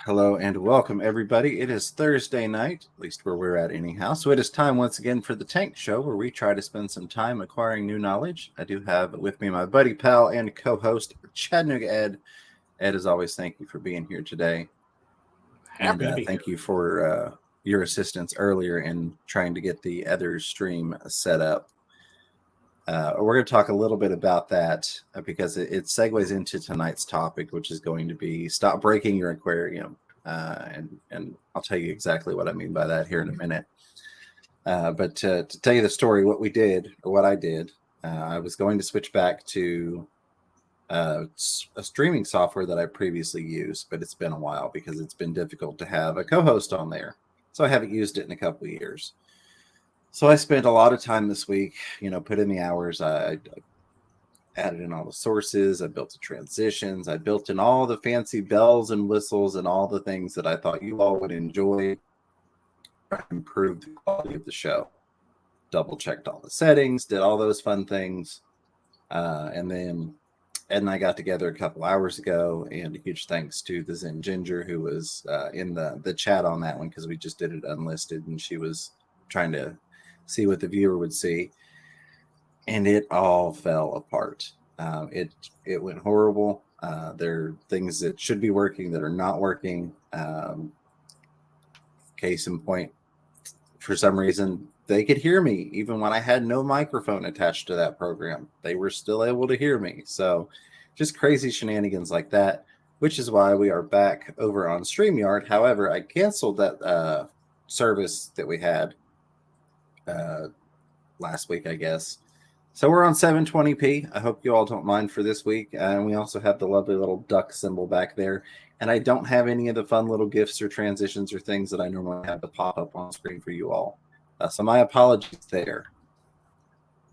Hello and welcome, everybody. It is Thursday night, at least where we're at anyhow. So it is time once again for the T.A.N.K Show, where we try to spend some time acquiring new knowledge. I do have with me my buddy, pal, and co-host, Chattanooga Ed. Ed, as always, thank you for being here today. Happy to be thank here. you for your assistance earlier in trying to get the other stream set up. We're going to talk a little bit about that because it segues into tonight's topic, which is going to be stop breaking your aquarium. And I'll tell you exactly what I mean by that here in a minute. But to tell you the story, what we did, or what I did, I was going to switch back to a streaming software that I previously used, but it's been a while because it's been difficult to have a co-host on there. So I haven't used it in a couple of years. So I spent a lot of time this week, put in the hours. I added in all the sources. I built the transitions. I built in all the fancy bells and whistles and all the things that I thought you all would enjoy. Improve the quality of the show. Double checked all the settings, did all those fun things. And then Ed and I got together a couple hours ago, and a huge thanks to the Zen Ginger who was in the chat on that one because we just did it unlisted, and she was trying to see what the viewer would see, and it all fell apart. It went horrible. There are things that should be working that are not working. Case in point, for some reason, they could hear me even when I had no microphone attached to that program. They were still able to hear me. So just crazy shenanigans like that, which is why we are back over on StreamYard. However, I canceled that service that we had last week, I guess. So we're on 720p. I hope you all don't mind for this week. And we also have the lovely little duck symbol back there. And I don't have any of the fun little GIFs or transitions or things that I normally have to pop up on screen for you all. So my apologies there.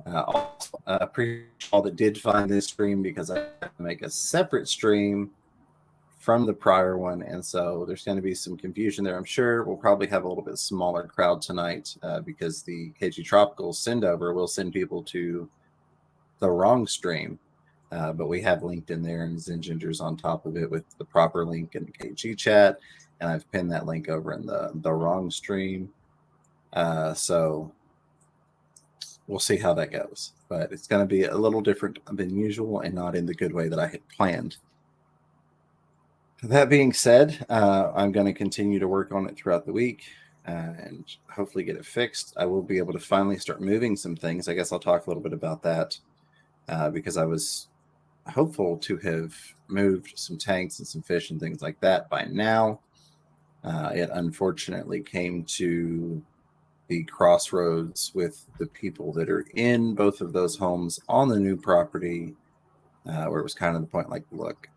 Also, appreciate all that did find this stream because I have to make a separate stream from the prior one, and so there's going to be some confusion there. I'm sure we'll probably have a little bit smaller crowd tonight because the KG Tropical sendover will send people to the wrong stream, but we have linked in there, and Zen Ginger's on top of it with the proper link in the KG chat, and I've pinned that link over in the wrong stream. So we'll see how that goes, but it's going to be a little different than usual and not in the good way that I had planned. That being said, I'm going to continue to work on it throughout the week and hopefully get it fixed. I will be able to finally start moving some things. I guess I'll talk a little bit about that because I was hopeful to have moved some tanks and some fish and things like that by now. It unfortunately came to the crossroads with the people that are in both of those homes on the new property, where it was kind of the point like, look,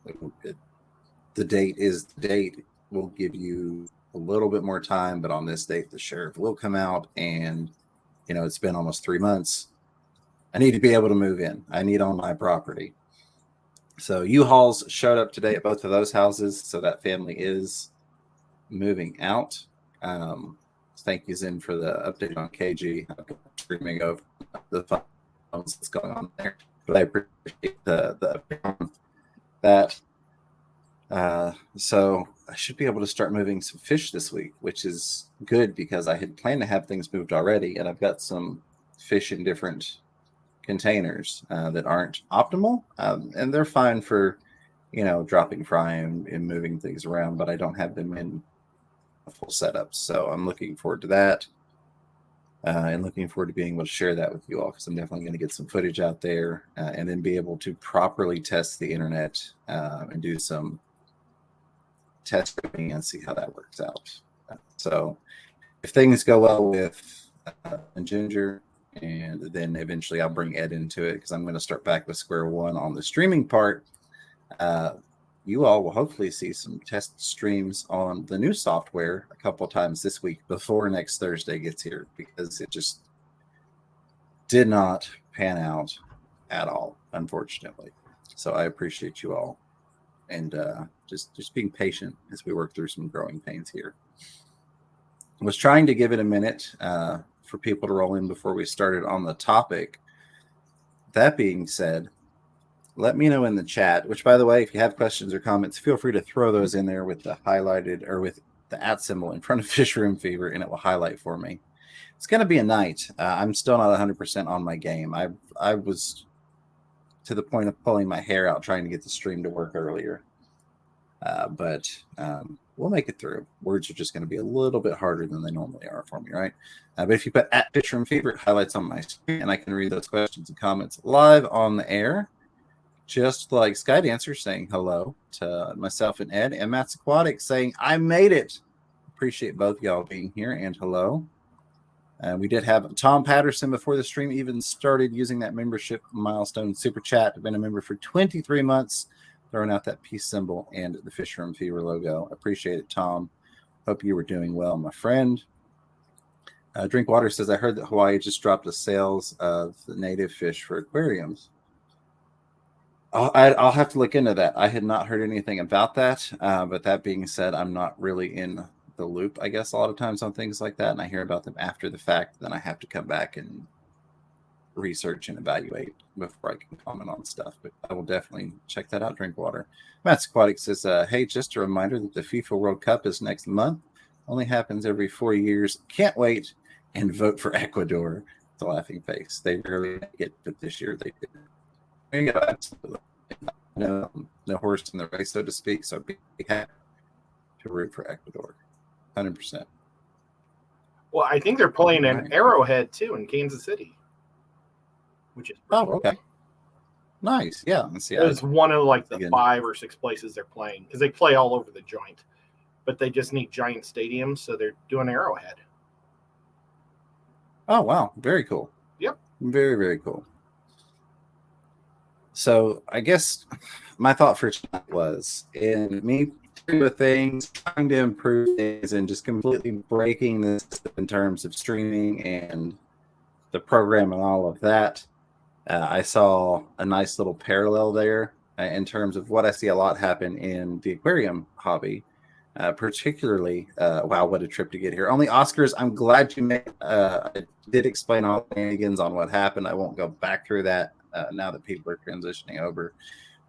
the date is the date. We'll give you a little bit more time, but on this date, the sheriff will come out, and it's been almost 3 months. I need to be able to move in. I need on my property. So U-Hauls showed up today at both of those houses, so that family is moving out. Thank you, Zen, for the update on KG. I'm streaming over the phones that's going on there, but I appreciate the update on that. So I should be able to start moving some fish this week, which is good because I had planned to have things moved already, and I've got some fish in different containers that aren't optimal, and they're fine for dropping fry and moving things around, but I don't have them in a full setup. So I'm looking forward to that, and looking forward to being able to share that with you all because I'm definitely going to get some footage out there and then be able to properly test the internet and do some testing and see how that works out. So if things go well with Ginger, and then eventually I'll bring Ed into it because I'm going to start back with square one on the streaming part. You all will hopefully see some test streams on the new software a couple of times this week before next Thursday gets here because it just did not pan out at all, unfortunately. So I appreciate you all. And just being patient as we work through some growing pains here. I was trying to give it a minute for people to roll in before we started on the topic. That being said, let me know in the chat, which, by the way, if you have questions or comments, feel free to throw those in there with the highlighted or with the @ symbol in front of Fish Room Fever, and it will highlight for me. It's going to be a night. I'm still not 100% on my game. I was to the point of pulling my hair out trying to get the stream to work earlier. But we'll make it through. Words are just going to be a little bit harder than they normally are for me, right? But if you put @ Fish Room Fever, it highlights on my screen, and I can read those questions and comments live on the air, just like Skydancer saying hello to myself and Ed, and Matt's Aquatic saying, I made it. Appreciate both y'all being here, and hello. We did have Tom Patterson before the stream even started using that membership milestone super chat. Been a member for 23 months, throwing out that peace symbol and the Fish Room Fever logo. Appreciate it, Tom. Hope you were doing well, my friend. Drinkwater says, I heard that Hawaii just dropped the sales of the native fish for aquariums. I'll have to look into that. I had not heard anything about that. But that being said, I'm not really in the loop, I guess, a lot of times on things like that. And I hear about them after the fact. Then I have to come back and research and evaluate before I can comment on stuff. But I will definitely check that out. Drinkwater. Matt's Aquatic says, hey, just a reminder that the FIFA World Cup is next month. Only happens every 4 years. Can't wait. And vote for Ecuador. It's a laughing face. They rarely get, but this year they did. There you go. Absolutely. No horse in the race, so to speak. So be happy to root for Ecuador. 100%. Well, I think they're playing an Arrowhead too in Kansas City, which is cool. Okay. Nice. Yeah. Let's see. It's one of like the 5 or 6 places they're playing because they play all over the joint, but they just need giant stadiums, so they're doing Arrowhead. Oh wow! Very cool. Yep. Very, very cool. So I guess my thought for tonight was in me with things, trying to improve things, and just completely breaking this in terms of streaming and the program and all of that. I saw a nice little parallel there in terms of what I see a lot happen in the aquarium hobby. Particularly, wow, what a trip to get here. Only Oscars, I'm glad you made. I did explain all the shenanigans on what happened. I won't go back through that now that people are transitioning over,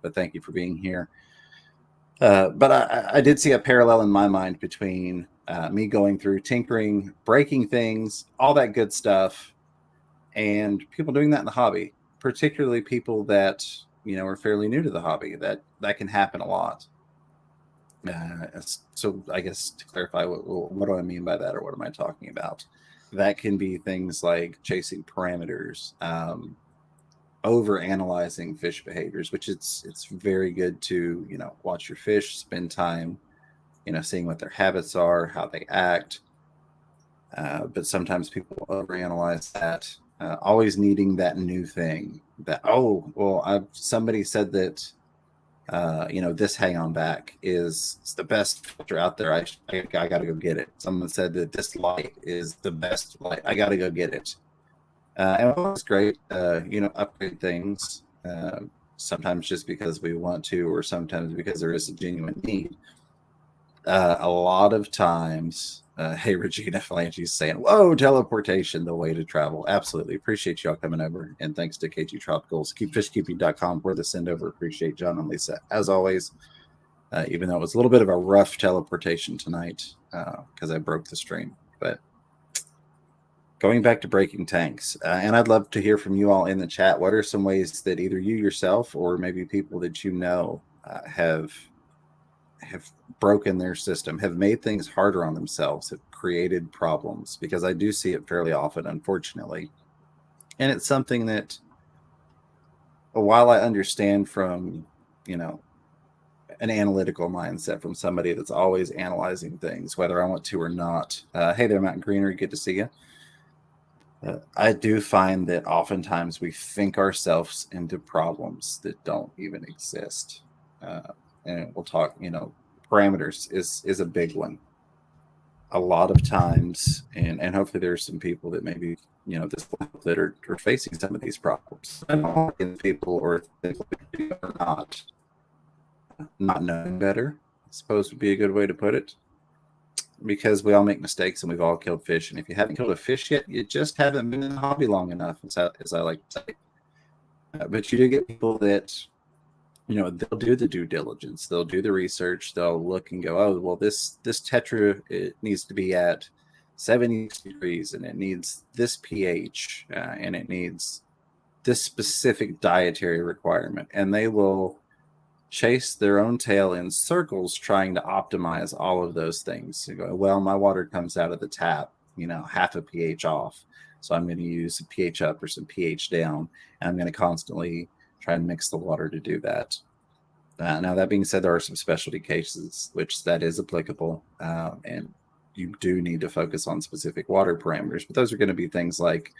but thank you for being here. But I did see a parallel in my mind between me going through tinkering, breaking things, all that good stuff, and people doing that in the hobby, particularly people that, are fairly new to the hobby. That can happen a lot. So I guess to clarify, what do I mean by that, or what am I talking about? That can be things like chasing parameters, over analyzing fish behaviors, which it's very good to, watch your fish, spend time, seeing what their habits are, how they act. But sometimes people overanalyze that, always needing that new thing that, somebody said that, this hang on back is the best filter out there. I got to go get it. Someone said that this light is the best light. I got to go get it. And it's great, upgrade things, sometimes just because we want to, or sometimes because there is a genuine need. A lot of times, hey, Regina Phalange's saying, whoa, teleportation, the way to travel. Absolutely. Appreciate y'all coming over. And thanks to KG Tropicals, keepfishkeeping.com for the send over. Appreciate John and Lisa, as always, even though it was a little bit of a rough teleportation tonight because I broke the stream. But going back to breaking tanks, and I'd love to hear from you all in the chat. What are some ways that either you yourself or maybe people that have broken their system, have made things harder on themselves, have created problems? Because I do see it fairly often, unfortunately. And it's something that, while I understand from, an analytical mindset from somebody that's always analyzing things, whether I want to or not. Hey there, Mountain Greenery, good to see you. I do find that oftentimes we think ourselves into problems that don't even exist. And we'll talk, parameters is a big one. A lot of times, and hopefully there's some people that maybe, that are facing some of these problems. And people or not knowing better, I suppose would be a good way to put it. Because we all make mistakes and we've all killed fish. And if you haven't killed a fish yet, you just haven't been in the hobby long enough, as I like to say. But you do get people that they'll do the due diligence, they'll do the research, they'll look and go, oh, well, this tetra, it needs to be at 70 degrees, and it needs this pH, and it needs this specific dietary requirement, and they will chase their own tail in circles trying to optimize all of those things. You go, well, my water comes out of the tap, half a pH off, so I'm going to use some pH up or some pH down, and I'm going to constantly try and mix the water to do that. Now, that being said, there are some specialty cases which that is applicable, and you do need to focus on specific water parameters, but those are going to be things like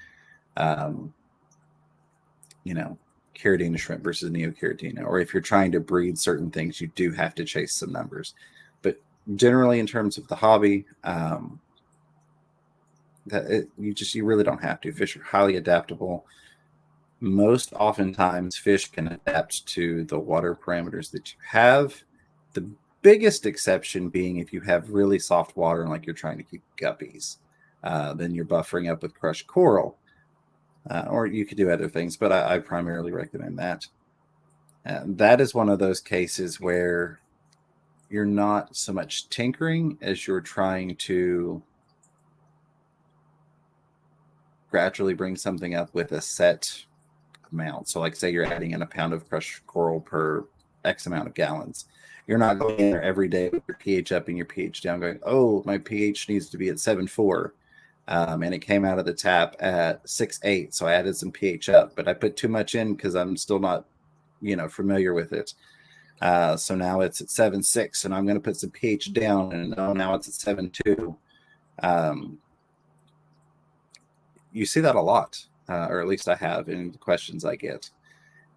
Caridina shrimp versus Neocaridina, or if you're trying to breed certain things, you do have to chase some numbers. But generally, in terms of the hobby, you really don't have to. Fish are highly adaptable. Most oftentimes, fish can adapt to the water parameters that you have. The biggest exception being if you have really soft water and like you're trying to keep guppies, then you're buffering up with crushed coral. Or you could do other things, but I primarily recommend that. That is one of those cases where you're not so much tinkering as you're trying to gradually bring something up with a set amount. So like say you're adding in a pound of crushed coral per X amount of gallons. You're not going in there every day with your pH up and your pH down going, oh, my pH needs to be at 7.4. And it came out of the tap at 6.8. So I added some pH up, but I put too much in because I'm still not, familiar with it. So now it's at 7.6 and I'm going to put some pH down, and now it's at 7.2. You see that a lot, or at least I have in the questions I get.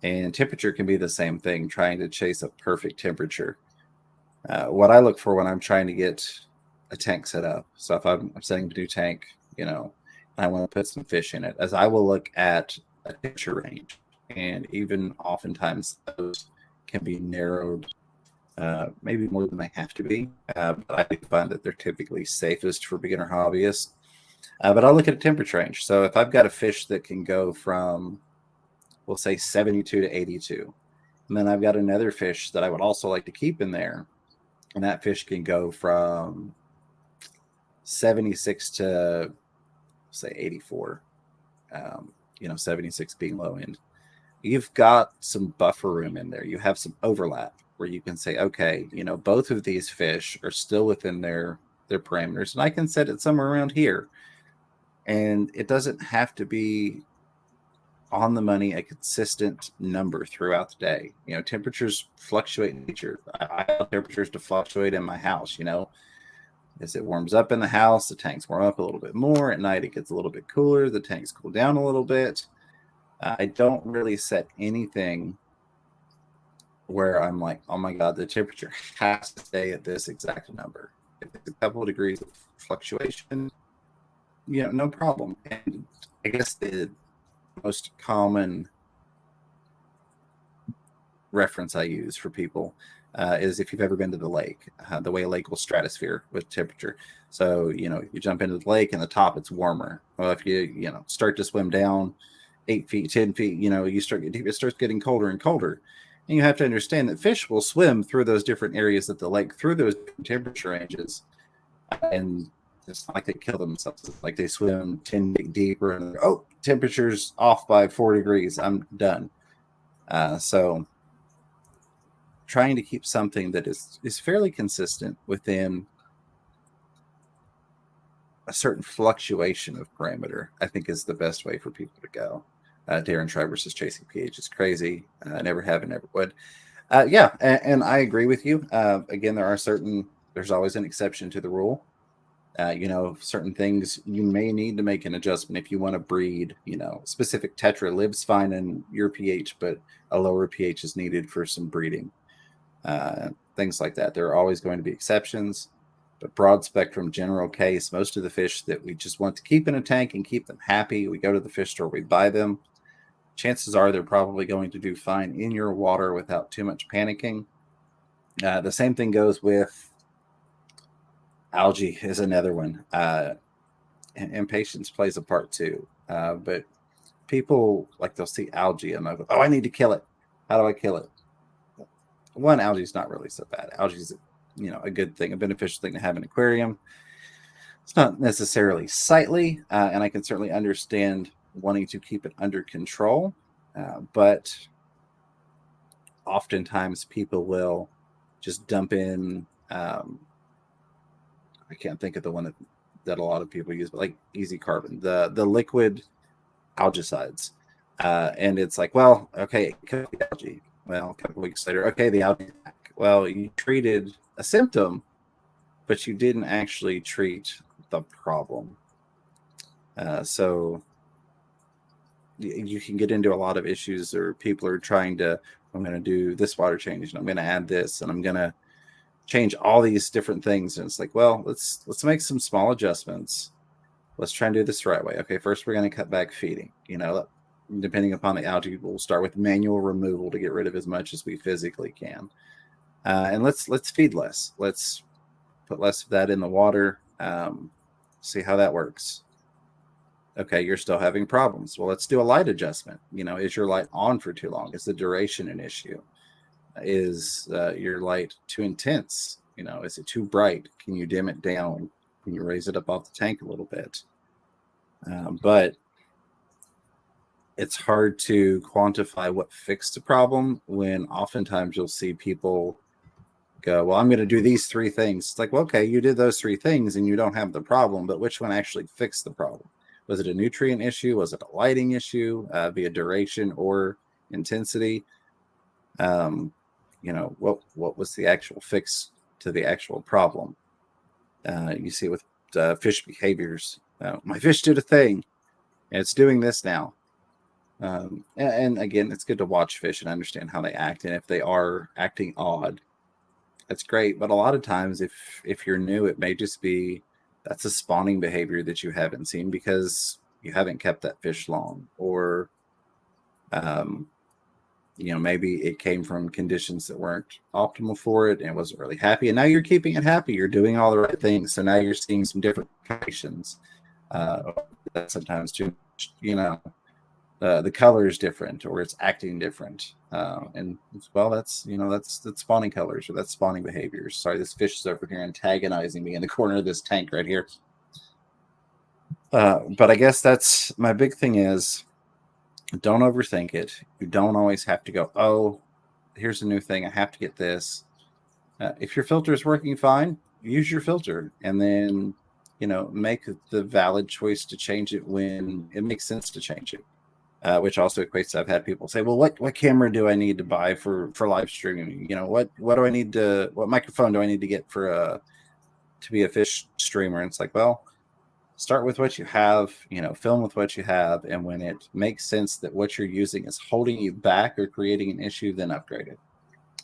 And temperature can be the same thing, trying to chase a perfect temperature. What I look for when I'm trying to get a tank set up. So if I'm setting a new tank, I want to put some fish in it, as I will look at a temperature range. And even oftentimes those can be narrowed, maybe more than they have to be. But I find that they're typically safest for beginner hobbyists. But I'll look at a temperature range. So if I've got a fish that can go from, we'll say 72 to 82, and then I've got another fish that I would also like to keep in there, and that fish can go from 76 to say 84, 76 being low end. You've got some buffer room in there. You have some overlap where you can say, okay, both of these fish are still within their parameters, and I can set it somewhere around here. And it doesn't have to be on the money, a consistent number throughout the day. Temperatures fluctuate in nature. I allow temperatures to fluctuate in my house, as it warms up in the house, the tanks warm up a little bit more. At night, it gets a little bit cooler. The tanks cool down a little bit. I don't really set anything where I'm like, oh my God, the temperature has to stay at this exact number. If it's a couple of degrees of fluctuation, no problem. And I guess the most common reference I use for people is if you've ever been to the lake, the way a lake will stratosphere with temperature. So, you jump into the lake and the top, it's warmer. Well, if you start to swim down 8 feet, 10 feet, you start getting deep, it starts getting colder and colder. And you have to understand that fish will swim through those different areas of the lake, through those temperature ranges. And it's not like they kill themselves. It's like they swim 10 feet deeper and temperature's off by 4 degrees. I'm done. So trying to keep something that is fairly consistent within a certain fluctuation of parameter, I think is the best way for people to go. Darren Try versus chasing pH is crazy. Never have and never would. And I agree with you. Again, there's always an exception to the rule. Certain things you may need to make an adjustment if you want to breed, specific tetra lives fine in your pH, but a lower pH is needed for some breeding. Things like that. There are always going to be exceptions, but broad spectrum general case, most of the fish that we just want to keep in a tank and keep them happy, we go to the fish store, we buy them. Chances are they're probably going to do fine in your water without too much panicking. The same thing goes with algae is another one. And patience plays a part too. But people, like, they'll see algae and they'll go, oh, I need to kill it. How do I kill it? one, algae is not really so bad. Algae is, a good thing, a beneficial thing to have in an aquarium. It's not necessarily sightly, and I can certainly understand wanting to keep it under control, but oftentimes people will just dump in. I can't think of the one that a lot of people use, but like Easy Carbon, the liquid algicides, and it's like, well, okay, it could be algae. Well, a couple weeks later, okay, the algae back. Well, you treated a symptom, but you didn't actually treat the problem. So you can get into a lot of issues, or people are trying to, I'm going to do this water change, and I'm going to add this, and I'm going to change all these different things. And it's like, well, let's make some small adjustments. Let's try and do this the right way. Okay, first we're going to cut back feeding. Depending upon the algae, we'll start with manual removal to get rid of as much as we physically can. And let's feed less. Let's put less of that in the water. See how that works. Okay, you're still having problems. Well, let's do a light adjustment. Is your light on for too long? Is the duration an issue? Is your light too intense? Is it too bright? Can you dim it down? Can you raise it up off the tank a little bit? But it's hard to quantify what fixed the problem when oftentimes you'll see people go, well, I'm going to do these 3 things. It's like, well, okay, you did those 3 things and you don't have the problem, but which one actually fixed the problem? Was it a nutrient issue? Was it a lighting issue via duration or intensity? What was the actual fix to the actual problem? You see it with fish behaviors. My fish did a thing, and it's doing this now. And again, it's good to watch fish and understand how they act, and if they are acting odd, that's great. But a lot of times, if you're new, it may just be that's a spawning behavior that you haven't seen because you haven't kept that fish long, or maybe it came from conditions that weren't optimal for it and it wasn't really happy. And now you're keeping it happy. You're doing all the right things. So now you're seeing some different conditions. Sometimes too, the color is different, or it's acting different. And well, that's spawning colors, or that's spawning behaviors. Sorry, this fish is over here antagonizing me in the corner of this tank right here. But I guess that's my big thing is, don't overthink it. You don't always have to go, oh, here's a new thing. I have to get this. If your filter is working fine, use your filter, and then, make the valid choice to change it when it makes sense to change it. Which also equates to, I've had people say, well, what camera do I need to buy for live streaming? What do I need to, what microphone do I need to get to be a fish streamer? And it's like, well, start with what you have, film with what you have. And when it makes sense that what you're using is holding you back or creating an issue, then upgrade it.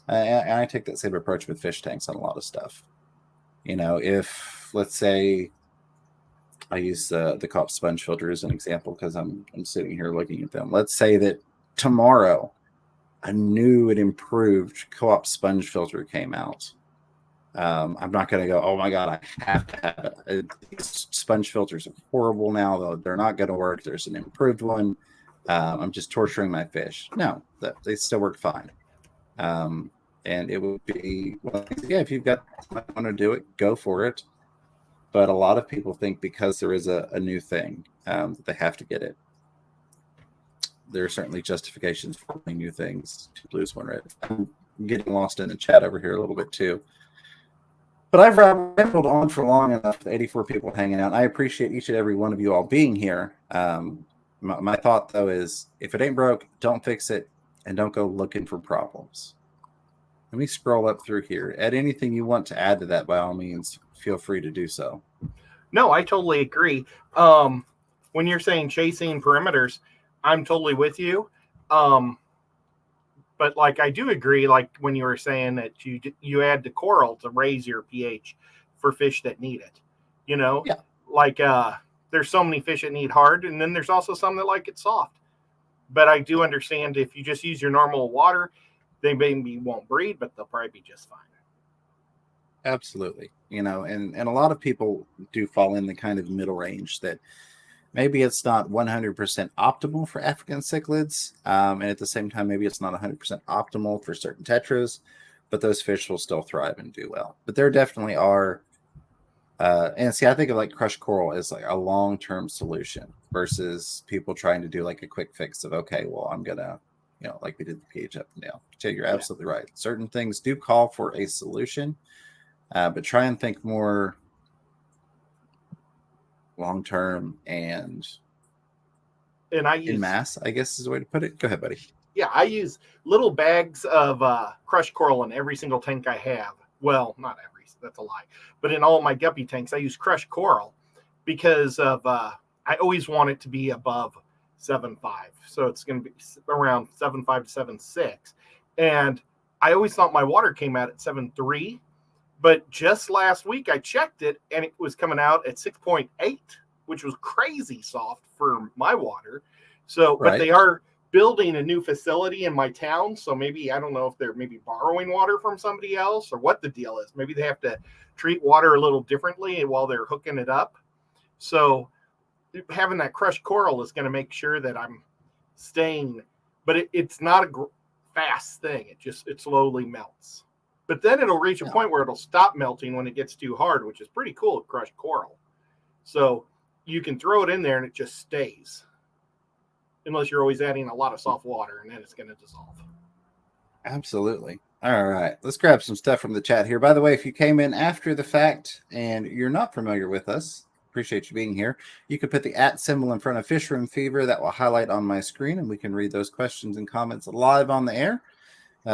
And I take that same approach with fish tanks on a lot of stuff. If, let's say, I use the co-op sponge filter as an example because I'm sitting here looking at them. Let's say that tomorrow a new and improved co-op sponge filter came out. I'm not going to go, oh my God, I have to have it. These sponge filters are horrible now, though. They're not going to work. There's an improved one. I'm just torturing my fish. No, they still work fine. And it would be, well, yeah, if you've got someone to do it, go for it. But a lot of people think because there is a new thing, that they have to get it. There are certainly justifications for new things. Two blues, one red. I'm getting lost in the chat over here a little bit too. But I've rambled on for long enough with 84 people hanging out. I appreciate each and every one of you all being here. My thought, though, is if it ain't broke, don't fix it, and don't go looking for problems. Let me scroll up through here. Add anything you want to add to that, by all means, feel free to do so. No, I totally agree. When you're saying chasing perimeters, I'm totally with you. But like I do agree, like when you were saying that you add the coral to raise your pH for fish that need it. Yeah. Like there's so many fish that need hard, and then there's also some that like it soft. But I do understand if you just use your normal water, they maybe won't breed, but they'll probably be just fine. Absolutely. And a lot of people do fall in the kind of middle range that maybe it's not 100% optimal for African cichlids. And at the same time, maybe it's not 100% optimal for certain tetras, but those fish will still thrive and do well. But there definitely are, and see, I think of like crushed coral as like a long-term solution versus people trying to do like a quick fix of, okay, well, I'm gonna, like we did the pH up and down. So you're absolutely right. Certain things do call for a solution, but try and think more long-term and I use in mass, I guess is the way to put it. Go ahead, buddy. Yeah, I use little bags of crushed coral in every single tank I have. Well, not every, that's a lie. But in all my guppy tanks, I use crushed coral because of I always want it to be above 7.5. So it's going to be around 7.5 to 7.6. And I always thought my water came out at 7.3. But just last week I checked it and it was coming out at 6.8, which was crazy soft for my water. So, Right. But they are building a new facility in my town. So maybe, I don't know if they're maybe borrowing water from somebody else or what the deal is. Maybe they have to treat water a little differently while they're hooking it up. So having that crushed coral is going to make sure that I'm staying, but it's not a fast thing. It slowly melts. But then it'll reach a point where it'll stop melting when it gets too hard, which is pretty cool with crushed coral. So you can throw it in there and it just stays. Unless you're always adding a lot of soft water, and then it's going to dissolve. Absolutely. All right. Let's grab some stuff from the chat here. By the way, if you came in after the fact and you're not familiar with us, appreciate you being here. You can put the @ symbol in front of Fish Room Fever. That will highlight on my screen, and we can read those questions and comments live on the air.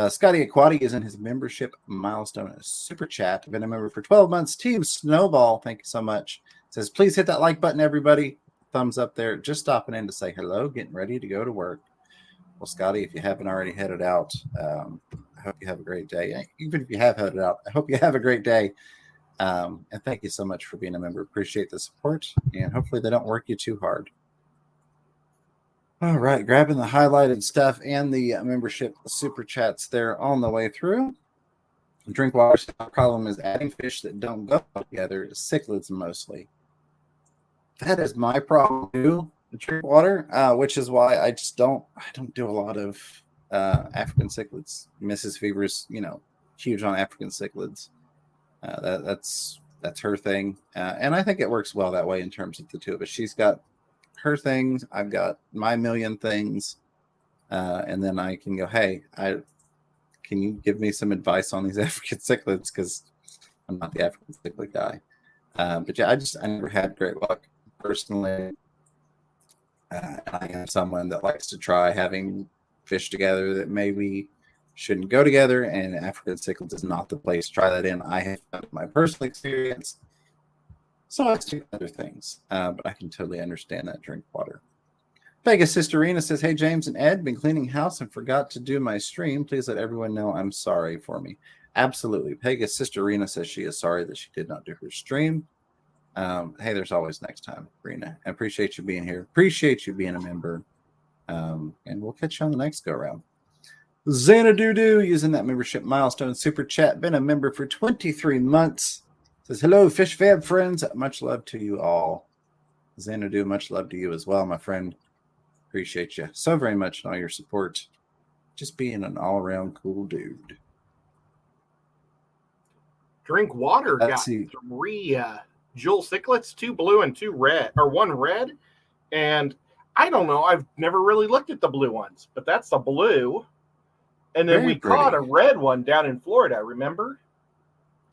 Scotty Aquati is in his membership milestone super chat. Been a member for 12 months. Team Snowball, thank you so much. Says, please hit that like button, everybody. Thumbs up there. Just stopping in to say hello, getting ready to go to work. Well, Scotty, if you haven't already headed out, I hope you have a great day. Even if you have headed out, I hope you have a great day. And thank you so much for being a member. Appreciate the support, and hopefully they don't work you too hard. All right, grabbing the highlighted stuff and the membership super chats there on the way through. Drink water problem is adding fish that don't go together, cichlids mostly. That is my problem too. Drink water, which is why I don't do a lot of African cichlids. Mrs. Fever's, huge on African cichlids. That's her thing, and I think it works well that way in terms of the two of us. She's got her things, I've got my million things, and then I can go, hey, can you give me some advice on these African cichlids, because I'm not the African cichlid guy. But yeah, I never had great luck personally. I am someone that likes to try having fish together that maybe shouldn't go together, and African cichlids is not the place to try that in. I have found my personal experience. So I do other things, but I can totally understand that. Drink water. Vegas Sisterina says, hey, James and Ed, been cleaning house and forgot to do my stream. Please let everyone know I'm sorry for me. Absolutely. Pegasus Sisterina says she is sorry that she did not do her stream. Hey, there's always next time, Rena. I appreciate you being here. Appreciate you being a member. And we'll catch you on the next go around. Xanadu using that membership milestone super chat. Been a member for 23 months. Says, hello, Fish Fab friends. Much love to you all. Xanadu, much love to you as well, my friend. Appreciate you so very much and all your support. Just being an all-around cool dude. Drink water got 3 jewel cichlids, 2 blue and 2 red, or 1 red. And I don't know, I've never really looked at the blue ones, but that's the blue. And then we caught a red one down in Florida, remember?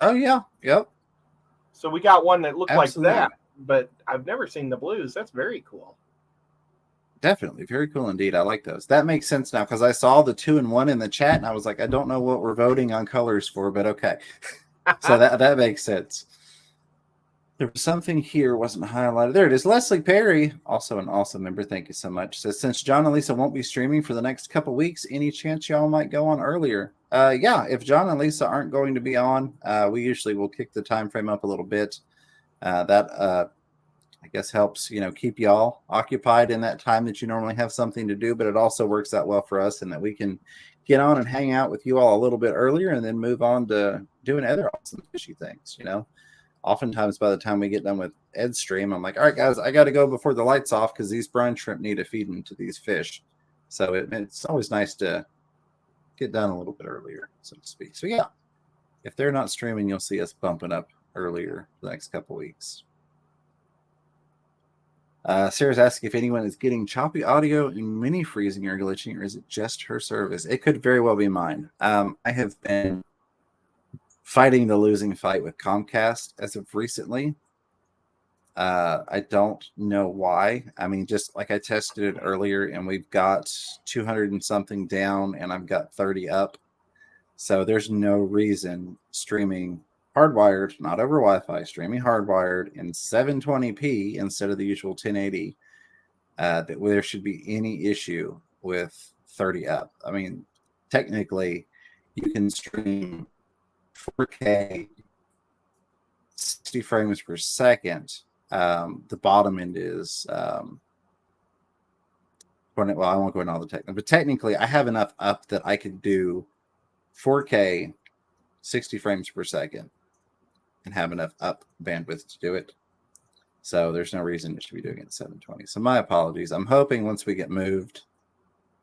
Oh, yeah. Yep. So we got one that looked like that, but I've never seen the blues. That's very cool. Definitely. Very cool indeed. I like those. That makes sense now, because I saw the 2 and 1 in the chat, and I was like, I don't know what we're voting on colors for, but okay. So that makes sense. There was something here wasn't highlighted. There it is. Leslie Perry, also an awesome member. Thank you so much. Says, since John and Lisa won't be streaming for the next couple weeks, any chance y'all might go on earlier? Yeah, if John and Lisa aren't going to be on, we usually will kick the time frame up a little bit. That I guess helps, keep y'all occupied in that time that you normally have something to do, but it also works out well for us in that we can get on and hang out with you all a little bit earlier and then move on to doing other awesome fishy things, Oftentimes by the time we get done with Ed's stream, I'm like, all right, guys, I got to go before the lights off because these brine shrimp need a feeding to these fish. So it's always nice to get done a little bit earlier, so to speak. So yeah, if they're not streaming, you'll see us bumping up earlier the next couple weeks. Sarah's asking if anyone is getting choppy audio and mini freezing or glitching, or is it just her service? It could very well be mine. I have been fighting the losing fight with Comcast as of recently. I don't know why. I mean, just like I tested it earlier, and we've got 200 and something down, and I've got 30 up. So there's no reason streaming hardwired, not over Wi-Fi, streaming hardwired in 720p instead of the usual 1080, that there should be any issue with 30 up. I mean, technically, you can stream 4K 60 frames per second. The bottom end is well, I won't go into all the technical, but technically I have enough up that I could do 4K 60 frames per second and have enough up bandwidth to do it. So there's no reason it should be doing it at 720. So my apologies. I'm hoping once we get moved,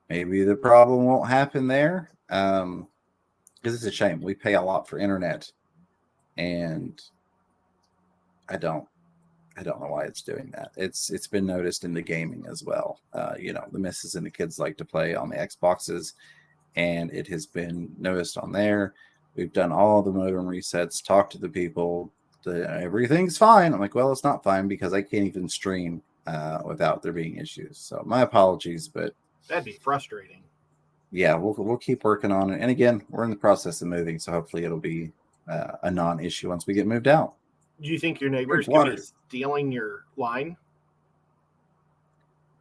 maybe the problem won't happen there. Because it's a shame. We pay a lot for internet, and I don't know why it's doing that. It's been noticed in the gaming as well. You know, the missus and the kids like to play on the Xboxes, and it has been noticed on there. We've done all the modem resets, talked to the people. Everything's fine. I'm like, well, it's not fine because I can't even stream without there being issues. So my apologies, but That'd be frustrating. yeah, we'll keep working on it. And again, we're in the process of moving, so hopefully it'll be a non-issue once we get moved out. Do you think your neighbors Drink could water. be stealing your line?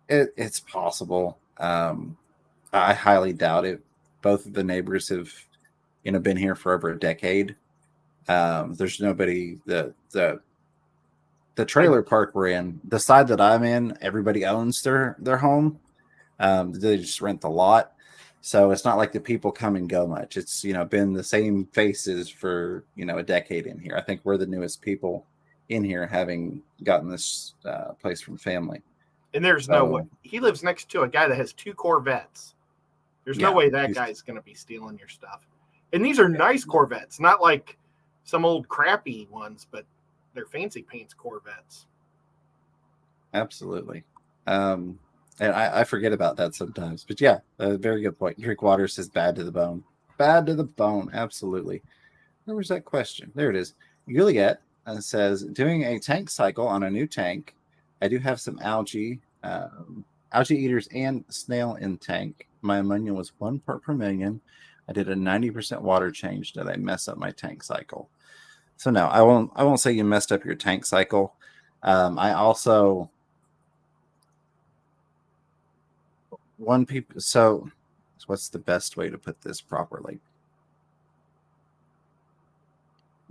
It's possible. I highly doubt it. Both of the neighbors have, been here for over a decade. There's nobody. The trailer park we're in, the side that I'm in, everybody owns their home. They just rent the lot, so it's not like the people come and go much. It's been the same faces for a decade in here. I think we're the newest people in here, having gotten this place from family. And there's no way he lives next to a guy that has 2 Corvettes. There's no way that guy's going to be stealing your stuff. And these are nice Corvettes, not like some old crappy ones, but they're fancy paints Corvettes. Absolutely. And I forget about that sometimes. But yeah, a very good point. Drink water says bad to the bone. Bad to the bone. Absolutely. Where was that question? There it is. Juliet says, doing a tank cycle on a new tank. I do have some algae eaters and snail in tank. My ammonia was 1 part per million. I did a 90% water change. Did I mess up my tank cycle? So no, I won't say you messed up your tank cycle. I also so what's the best way to put this properly?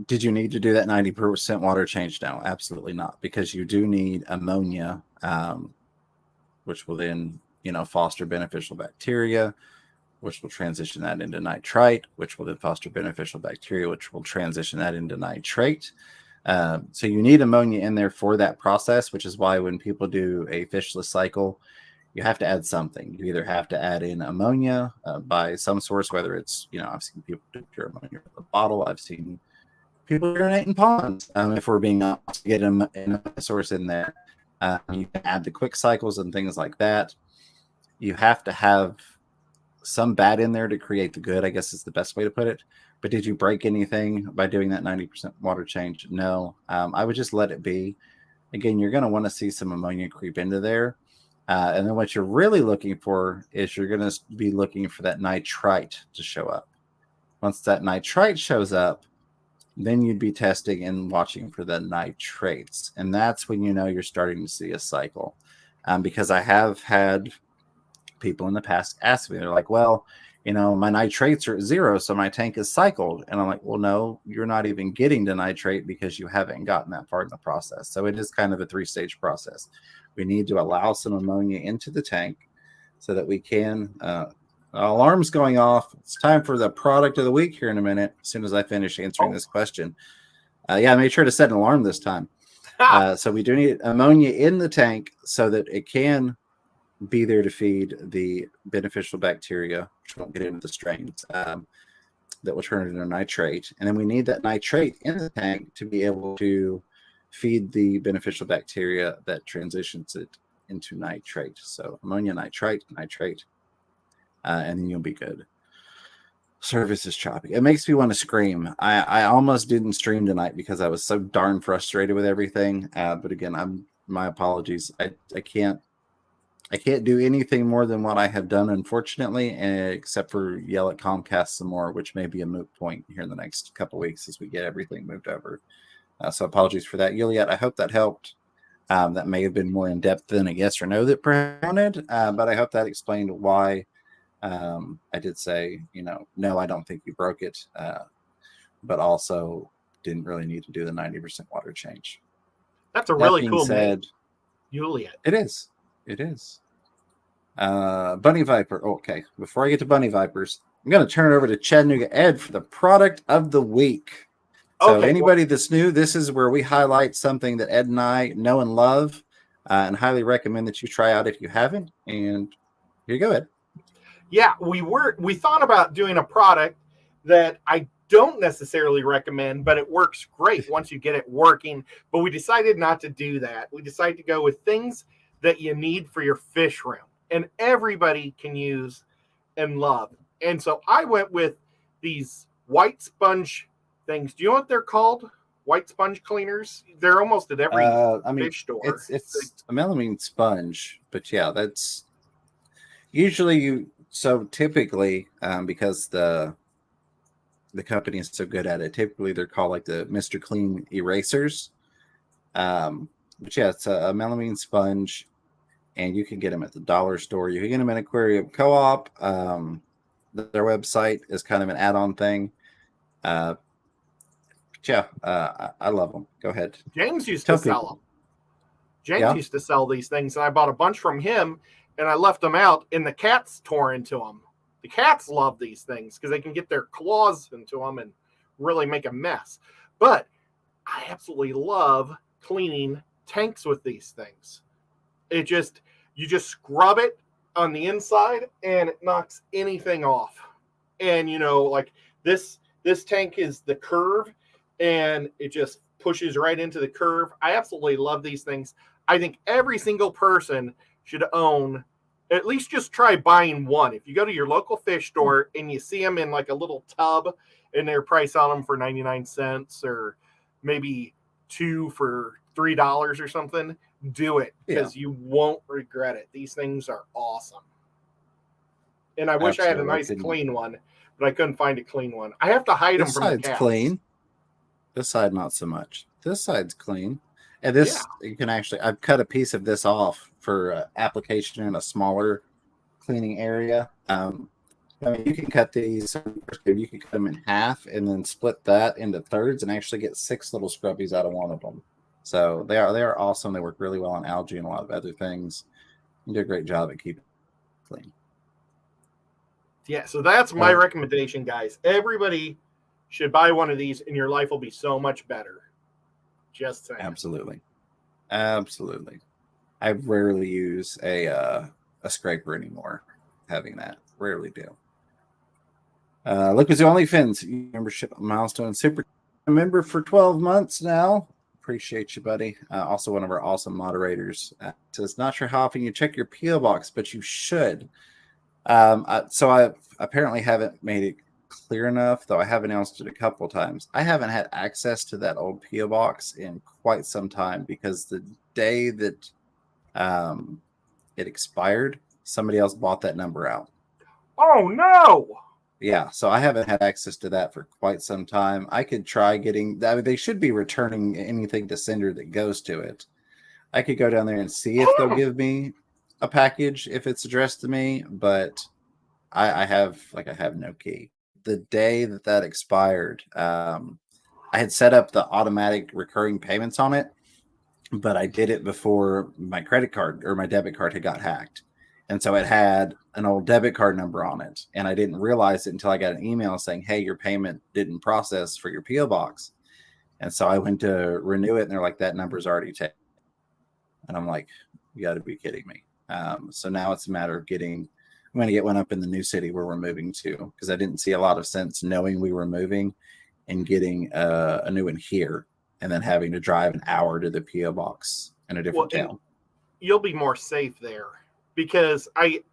Did you need to do that 90% water change? No, absolutely not, because you do need ammonia, which will then foster beneficial bacteria, which will transition that into nitrite, which will then foster beneficial bacteria, which will transition that into nitrate. So you need ammonia in there for that process, which is why when people do a fishless cycle, you have to add something. You either have to add in ammonia by some source, whether it's, I've seen people do pure ammonia in the bottle. I've seen people urinate in ponds. If we're being honest, to get a source in there. You can add the quick cycles and things like that. You have to have some bad in there to create the good, I guess is the best way to put it. But did you break anything by doing that 90% water change? No. I would just let it be. Again, you're going to want to see some ammonia creep into there. And then what you're really looking for is you're going to be looking for that nitrite to show up. Once that nitrite shows up, then you'd be testing and watching for the nitrates. And that's when you're starting to see a cycle. Because I have had people in the past ask me, they're like, well, my nitrates are at 0, so my tank is cycled. And I'm like, well, no, you're not even getting to nitrate because you haven't gotten that far in the process. So it is kind of a 3-stage process. We need to allow some ammonia into the tank so that we can, alarm's going off. It's time for the product of the week here in a minute, as soon as I finish answering this question. I made sure to set an alarm this time. So we do need ammonia in the tank so that it can be there to feed the beneficial bacteria, which won't get into the strains, that will turn it into nitrate. And then we need that nitrate in the tank to be able to feed the beneficial bacteria that transitions it into nitrate. So ammonia nitrate, and then you'll be good. Service is choppy. It makes me want to scream. I almost didn't stream tonight because I was so darn frustrated with everything. But again, my apologies. I can't do anything more than what I have done, unfortunately, except for yell at Comcast some more, which may be a moot point here in the next couple weeks as we get everything moved over. So apologies for that, Juliet. I hope that helped. That may have been more in depth than a yes or no that wanted, but I hope that explained why I did say, no, I don't think you broke it, but also didn't really need to do the 90% water change. That's a really cool name, Juliet. It is. Bunny Viper. Okay, before I get to Bunny Vipers, I'm going to turn it over to Chattanooga Ed for the product of the week. So anybody that's new, this is where we highlight something that Ed and I know and love, and highly recommend that you try out if you haven't. And here you go, Ed. Yeah, we thought about doing a product that I don't necessarily recommend, but it works great once you get it working. But we decided not to do that. We decided to go with things that you need for your fish room and everybody can use and love. And so I went with these white sponge things. Do you know what they're called? White sponge cleaners? They're almost at every fish store. It's a melamine sponge, but yeah, that's usually typically, because the company is so good at it, typically they're called like the Mr. Clean erasers. But yeah, it's a melamine sponge, and you can get them at the dollar store. You can get them in Aquarium Co-op. Their website is kind of an add-on thing. I love them. Go ahead. James used to sell them. James used to sell these things, and I bought a bunch from him, and I left them out, and the cats tore into them. The cats love these things because they can get their claws into them and really make a mess. But I absolutely love cleaning tanks with these things. You just scrub it on the inside, and it knocks anything off. And like this tank is the curve, and it just pushes right into the curve. I absolutely love these things. I think every single person should own, at least just try buying one. If you go to your local fish store and you see them in like a little tub and their price on them for 99 cents or maybe 2 for $3 or something, do it because you won't regret it. These things are awesome. And I wish I had a nice clean one, but I couldn't find a clean one. I have to hide them from the cats. This side's clean. This side, not so much. This side's clean. And this, you can actually, I've cut a piece of this off for application in a smaller cleaning area. You can cut these, you can cut them in half and then split that into thirds and actually get 6 little scrubbies out of one of them. So they are awesome. They work really well on algae and a lot of other things. You do a great job at keeping it clean. Yeah, so that's my recommendation, guys. Everybody should buy one of these and your life will be so much better. Just saying. Absolutely. I rarely use a scraper anymore. Having that, rarely do. Look who's the only fins membership milestone super member for 12 months now. Appreciate you, buddy. Also, one of our awesome moderators says, "Not sure how often you check your PO box, but you should." So I apparently haven't made it clear enough, though I have announced it a couple of times. I haven't had access to that old PO box in quite some time because the day that it expired, somebody else bought that number out. Oh no! Yeah, so I haven't had access to that for quite some time. I could try getting that. They should be returning anything to sender that goes to it. I could go down there and see if they'll give me a package if it's addressed to me, but I have no key. The day that expired, I had set up the automatic recurring payments on it, but I did it before my credit card or my debit card had got hacked. And so it had an old debit card number on it. And I didn't realize it until I got an email saying, "Hey, your payment didn't process for your PO box." And so I went to renew it and they're like, "That number's already taken." And I'm like, "You got to be kidding me." So now it's a matter of I'm going to get one up in the new city where we're moving to, because I didn't see a lot of sense knowing we were moving and getting a new one here and then having to drive an hour to the PO box in a different town. You'll be more safe there, because I'm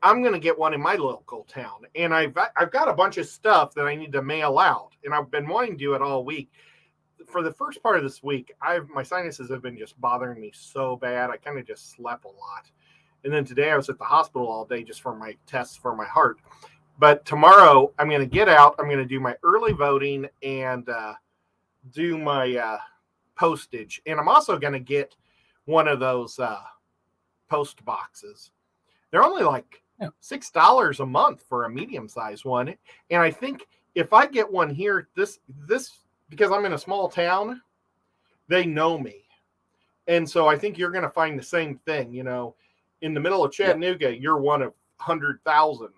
going to get one in my local town, and I've got a bunch of stuff that I need to mail out, and I've been wanting to do it all week. For the first part of this week, my sinuses have been just bothering me so bad. I kind of just slept a lot. And then today I was at the hospital all day just for my tests for my heart. But tomorrow I'm going to get out. I'm going to do my early voting and do my postage. And I'm also going to get one of those post boxes. They're only like $6 a month for a medium-sized one. And I think if I get one here, this because I'm in a small town, they know me. And so I think you're going to find the same thing, in the middle of Chattanooga, you're one of 100,000,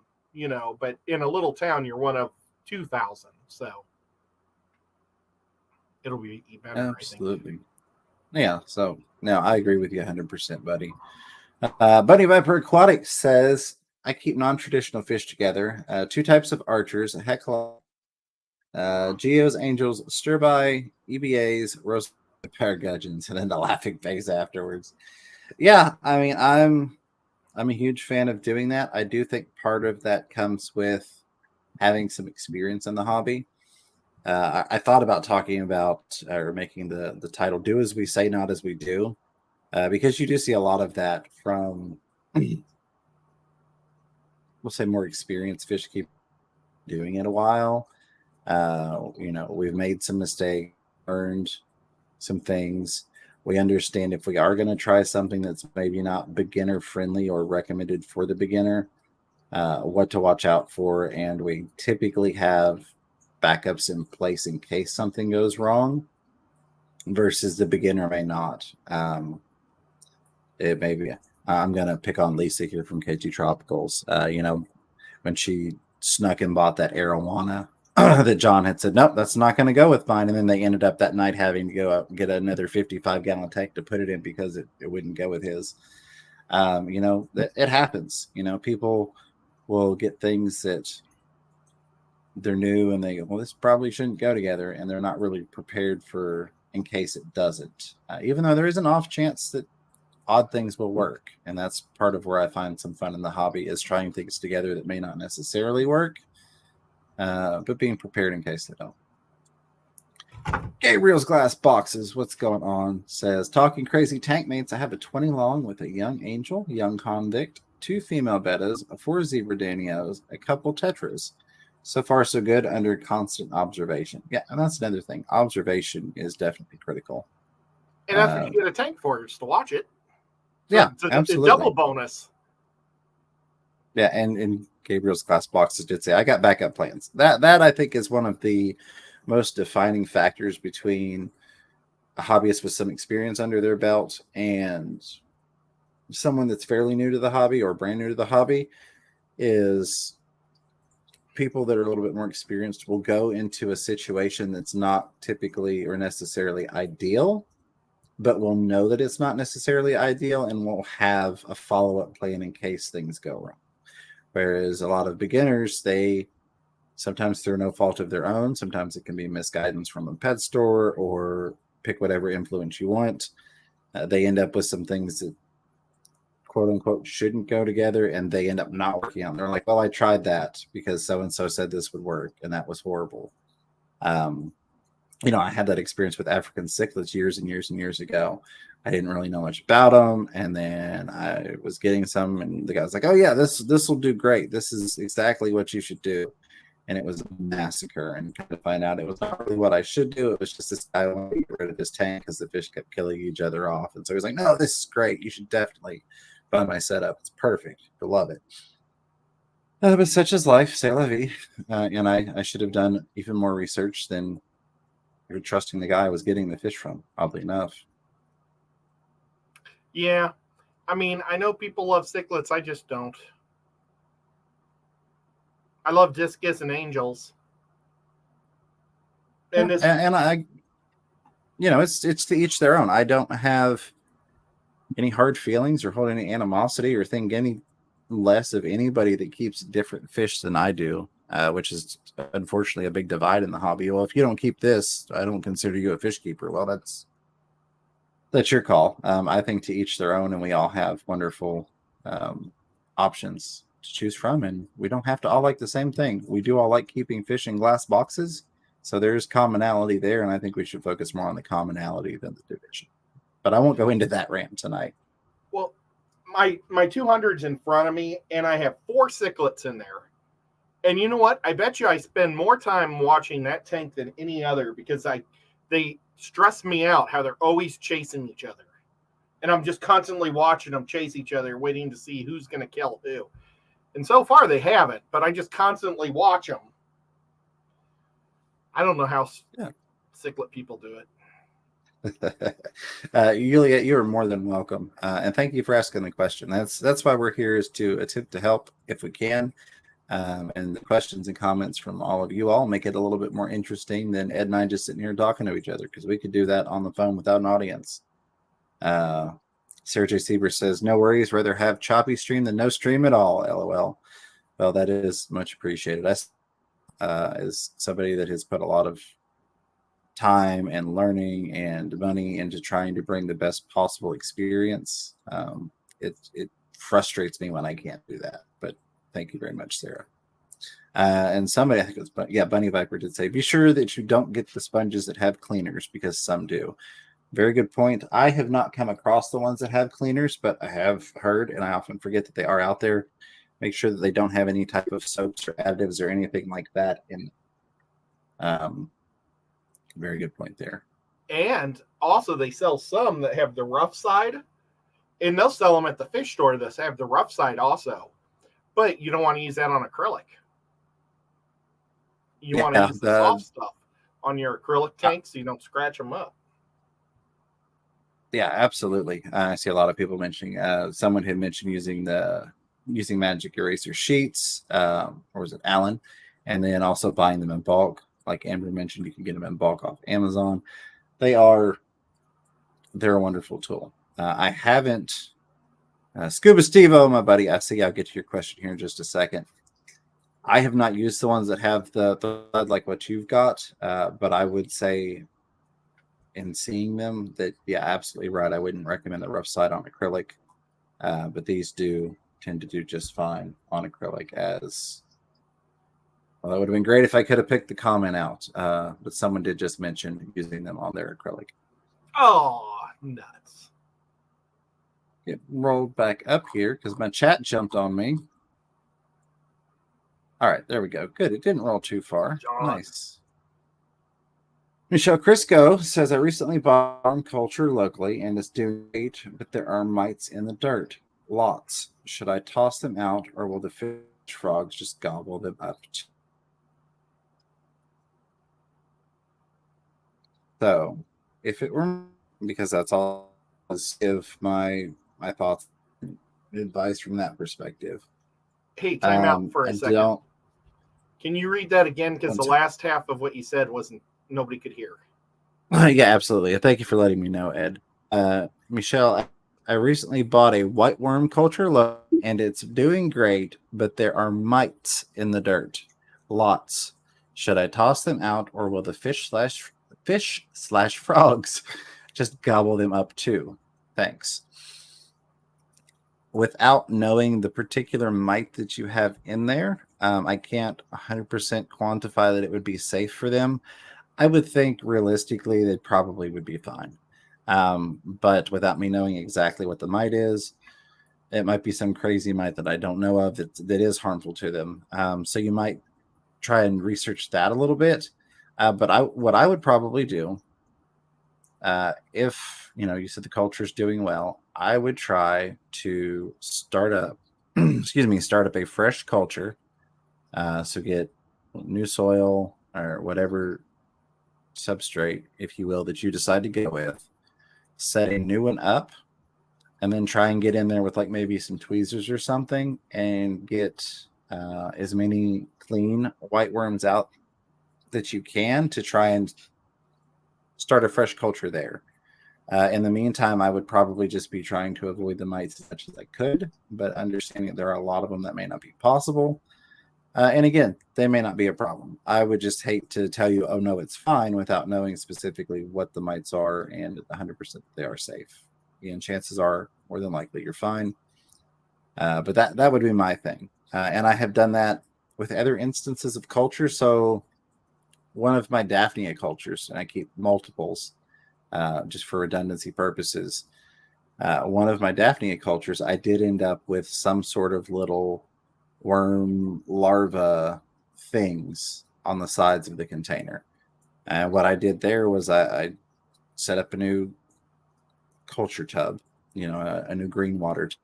but in a little town, you're one of 2,000. So it'll be better. Absolutely. Yeah. So no, I agree with you 100%, buddy. Buddy Viper Aquatic says, I keep non-traditional fish together. 2 types of archers, a heckler, geos, angels, stir-by, EBAs, roast pair gudgeons, and then the laughing face afterwards. Yeah, I mean, I'm a huge fan of doing that. I do think part of that comes with having some experience in the hobby. I thought about talking about or making the title "Do as We Say, Not as We Do," because you do see a lot of that from, we'll say, more experienced fish keep doing it a while. We've made some mistakes, learned some things. We understand if we are going to try something that's maybe not beginner friendly or recommended for the beginner, what to watch out for. And we typically have backups in place in case something goes wrong, versus the beginner may not. It may be, I'm going to pick on Lisa here from K2 Tropicals. When she snuck and bought that arowana that John had said, nope, that's not going to go with mine. And then they ended up that night having to go out and get another 55-gallon tank to put it in because it wouldn't go with his. It happens. People will get things that they're new and they go, well, this probably shouldn't go together. And they're not really prepared for in case it doesn't, even though there is an off chance that odd things will work. And that's part of where I find some fun in the hobby, is trying things together that may not necessarily work. But being prepared in case they don't. Gabriel's Glass Boxes, what's going on? Says, talking crazy tank mates, I have a 20 long with a young angel, young convict, 2 female bettas, 4 zebra danios, a couple tetras. So far, so good under constant observation. Yeah, and that's another thing. Observation is definitely critical. And that's what you get a tank for, is to watch it. So yeah, it's absolutely. A double bonus. Yeah, and Gabriel's Glass Boxes did say, I got backup plans. That I think is one of the most defining factors between a hobbyist with some experience under their belt and someone that's fairly new to the hobby or brand new to the hobby, is people that are a little bit more experienced will go into a situation that's not typically or necessarily ideal, but will know that it's not necessarily ideal and will have a follow-up plan in case things go wrong. Whereas a lot of beginners, they sometimes through no fault of their own, sometimes it can be misguidance from a pet store or pick whatever influence you want. They end up with some things that quote unquote shouldn't go together, and they end up not working out. They're like, well, I tried that because so-and-so said this would work, and that was horrible. I had that experience with African cichlids years and years and years ago. I didn't really know much about them, and then I was getting some, and the guy's like, oh yeah, this will do great. This is exactly what you should do. And it was a massacre, and kind of find out it was not really what I should do. It was just this guy wanted to get rid of his tank because the fish kept killing each other off. And so he's like, no, this is great. You should definitely buy my setup. It's perfect. I love it. But such is life, c'est la vie. And I should have done even more research than trusting the guy I was getting the fish from, oddly enough. Yeah. I mean, I know people love cichlids. I just don't. I love discus and angels. And I, it's to each their own. I don't have any hard feelings or hold any animosity or think any less of anybody that keeps different fish than I do, which is unfortunately a big divide in the hobby. Well, if you don't keep this, I don't consider you a fish keeper. Well, that's your call. I think to each their own, and we all have wonderful options to choose from, and we don't have to all like the same thing. We do all like keeping fish in glass boxes, so there's commonality there, and I think we should focus more on the commonality than the division. But I won't go into that rant tonight. Well, my 200's in front of me, and I have 4 cichlids in there. And you know what? I bet you I spend more time watching that tank than any other, because they stress me out how they're always chasing each other. And I'm just constantly watching them chase each other, waiting to see who's going to kill who. And so far they haven't, but I just constantly watch them. I don't know how cichlid people do it. Yulia, you are more than welcome, and thank you for asking the question. That's why we're here, is to attempt to help if we can, and the questions and comments from all of you all make it a little bit more interesting than Ed and I just sitting here talking to each other, because we could do that on the phone without an audience. Sarah J. Sieber says, no worries, rather have choppy stream than no stream at all, LOL. Well, that is much appreciated. As somebody that has put a lot of time and learning and money into trying to bring the best possible experience, it frustrates me when I can't do that. But thank you very much, Sarah. And somebody, I think it was, Bunny Viper did say, be sure that you don't get the sponges that have cleaners, because some do. Very good point. I have not come across the ones that have cleaners, but I have heard, and I often forget that they are out there. Make sure that they don't have any type of soaps or additives or anything like that in. Very good point there. And also they sell some that have the rough side, and they'll sell them at the fish store that have the rough side also. But you don't want to use that on acrylic. You want to use the soft stuff on your acrylic tank so you don't scratch them up. Yeah, absolutely. I see a lot of people mentioning, someone had mentioned using magic eraser sheets, or was it Alan? And then also buying them in bulk. Like Amber mentioned, you can get them in bulk off Amazon. They're a wonderful tool. I haven't, Scuba Steve-O, my buddy, I see, I'll get to your question here in just a second. I have not used the ones that have the like what you've got, but I would say in seeing them that, yeah, absolutely right. I wouldn't recommend the rough side on acrylic, but these do tend to do just fine on acrylic. As well, it would have been great if I could have picked the comment out, but someone did just mention using them on their acrylic. Oh, nuts. Get rolled back up here because my chat jumped on me. All right, there we go. Good. It didn't roll too far. John. Nice. Michelle Crisco says, I recently bought farm culture locally and it's doing great, but there are mites in the dirt. Lots. Should I toss them out, or will the fish frogs just gobble them up? So, if it were, because that's all, I'll give my thoughts and advice from that perspective. Hey, time out for a second. Can you read that again? Because the last half of what you said nobody could hear. Yeah, absolutely. Thank you for letting me know, Ed. Michelle, I recently bought a white worm culture and it's doing great, but there are mites in the dirt. Lots. Should I toss them out, or will the fish slash frogs just gobble them up too? Thanks. Without knowing the particular mite that you have in there, I can't 100% quantify that it would be safe for them. I would think realistically they probably would be fine. But without me knowing exactly what the mite is, it might be some crazy mite that I don't know of that is harmful to them. So you might try and research that a little bit. But what I would probably do, if you said the culture is doing well, I would try to start up a fresh culture. So get new soil or whatever substrate, if you will, that you decide to go with, set a new one up, and then try and get in there with like maybe some tweezers or something and get as many clean white worms out that you can to try and start a fresh culture there. In the meantime, I would probably just be trying to avoid the mites as much as I could, but understanding that there are a lot of them that may not be possible. And again, they may not be a problem. I would just hate to tell you, oh, no, it's fine, without knowing specifically what the mites are and 100% they are safe. And chances are, more than likely, you're fine. But that would be my thing. And I have done that with other instances of culture. So one of my Daphnia cultures, and I keep multiples just for redundancy purposes. One of my Daphnia cultures, I did end up with some sort of little worm larva things on the sides of the container. And what I did there was I set up a new culture tub, a new green water tub.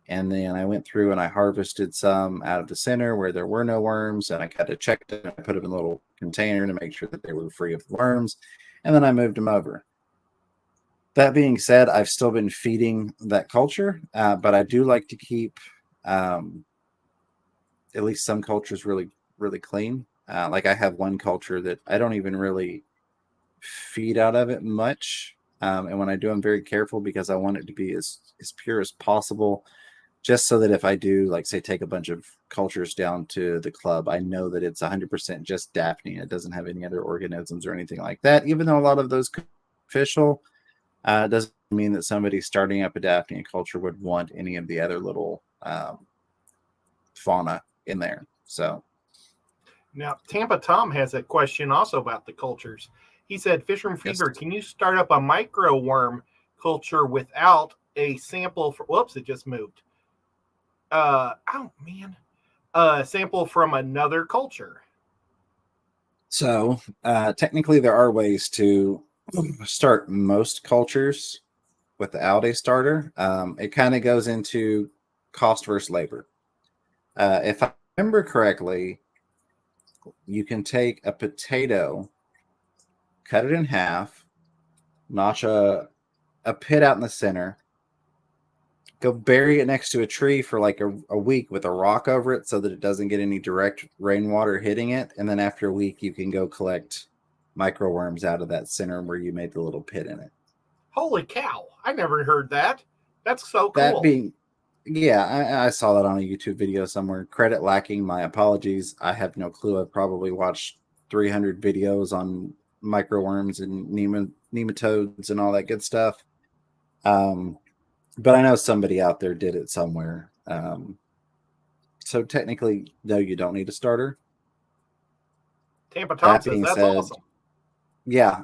And then I went through and I harvested some out of the center where there were no worms. And I kind of checked them. I put them in a little container to make sure that they were free of worms. And then I moved them over. That being said, I've still been feeding that culture, but I do like to keep at least some cultures really, really clean. Like I have one culture that I don't even really feed out of it much. And when I do, I'm very careful because I want it to be as pure as possible, just so that if I do, like, say, take a bunch of cultures down to the club, I know that it's 100% just Daphnia. It doesn't have any other organisms or anything like that. Even though a lot of those could be official, doesn't mean that somebody starting up a Daphnia culture would want any of the other little fauna in there. So now Tampa Tom has a question also about the cultures. He said, Fisherman Fever, Yes. can you start up a micro worm culture without a sample for, whoops, it just moved. Sample from another culture? So technically there are ways to start most cultures without a starter. It kind of goes into cost versus labor. If I remember correctly, you can take a potato, cut it in half, notch a pit out in the center, go bury it next to a tree for like a week with a rock over it so that it doesn't get any direct rainwater hitting it. And then after a week, you can go collect microworms out of that center where you made the little pit in it. Holy cow. I never heard that. That's so cool. That being, yeah, I saw that on a YouTube video somewhere. Credit lacking, my apologies. I have no clue. I've probably watched 300 videos on microworms and nematodes and all that good stuff. But I know somebody out there did it somewhere. So technically, no, you don't need a starter. Tampa Tom That says being that's said, awesome. yeah,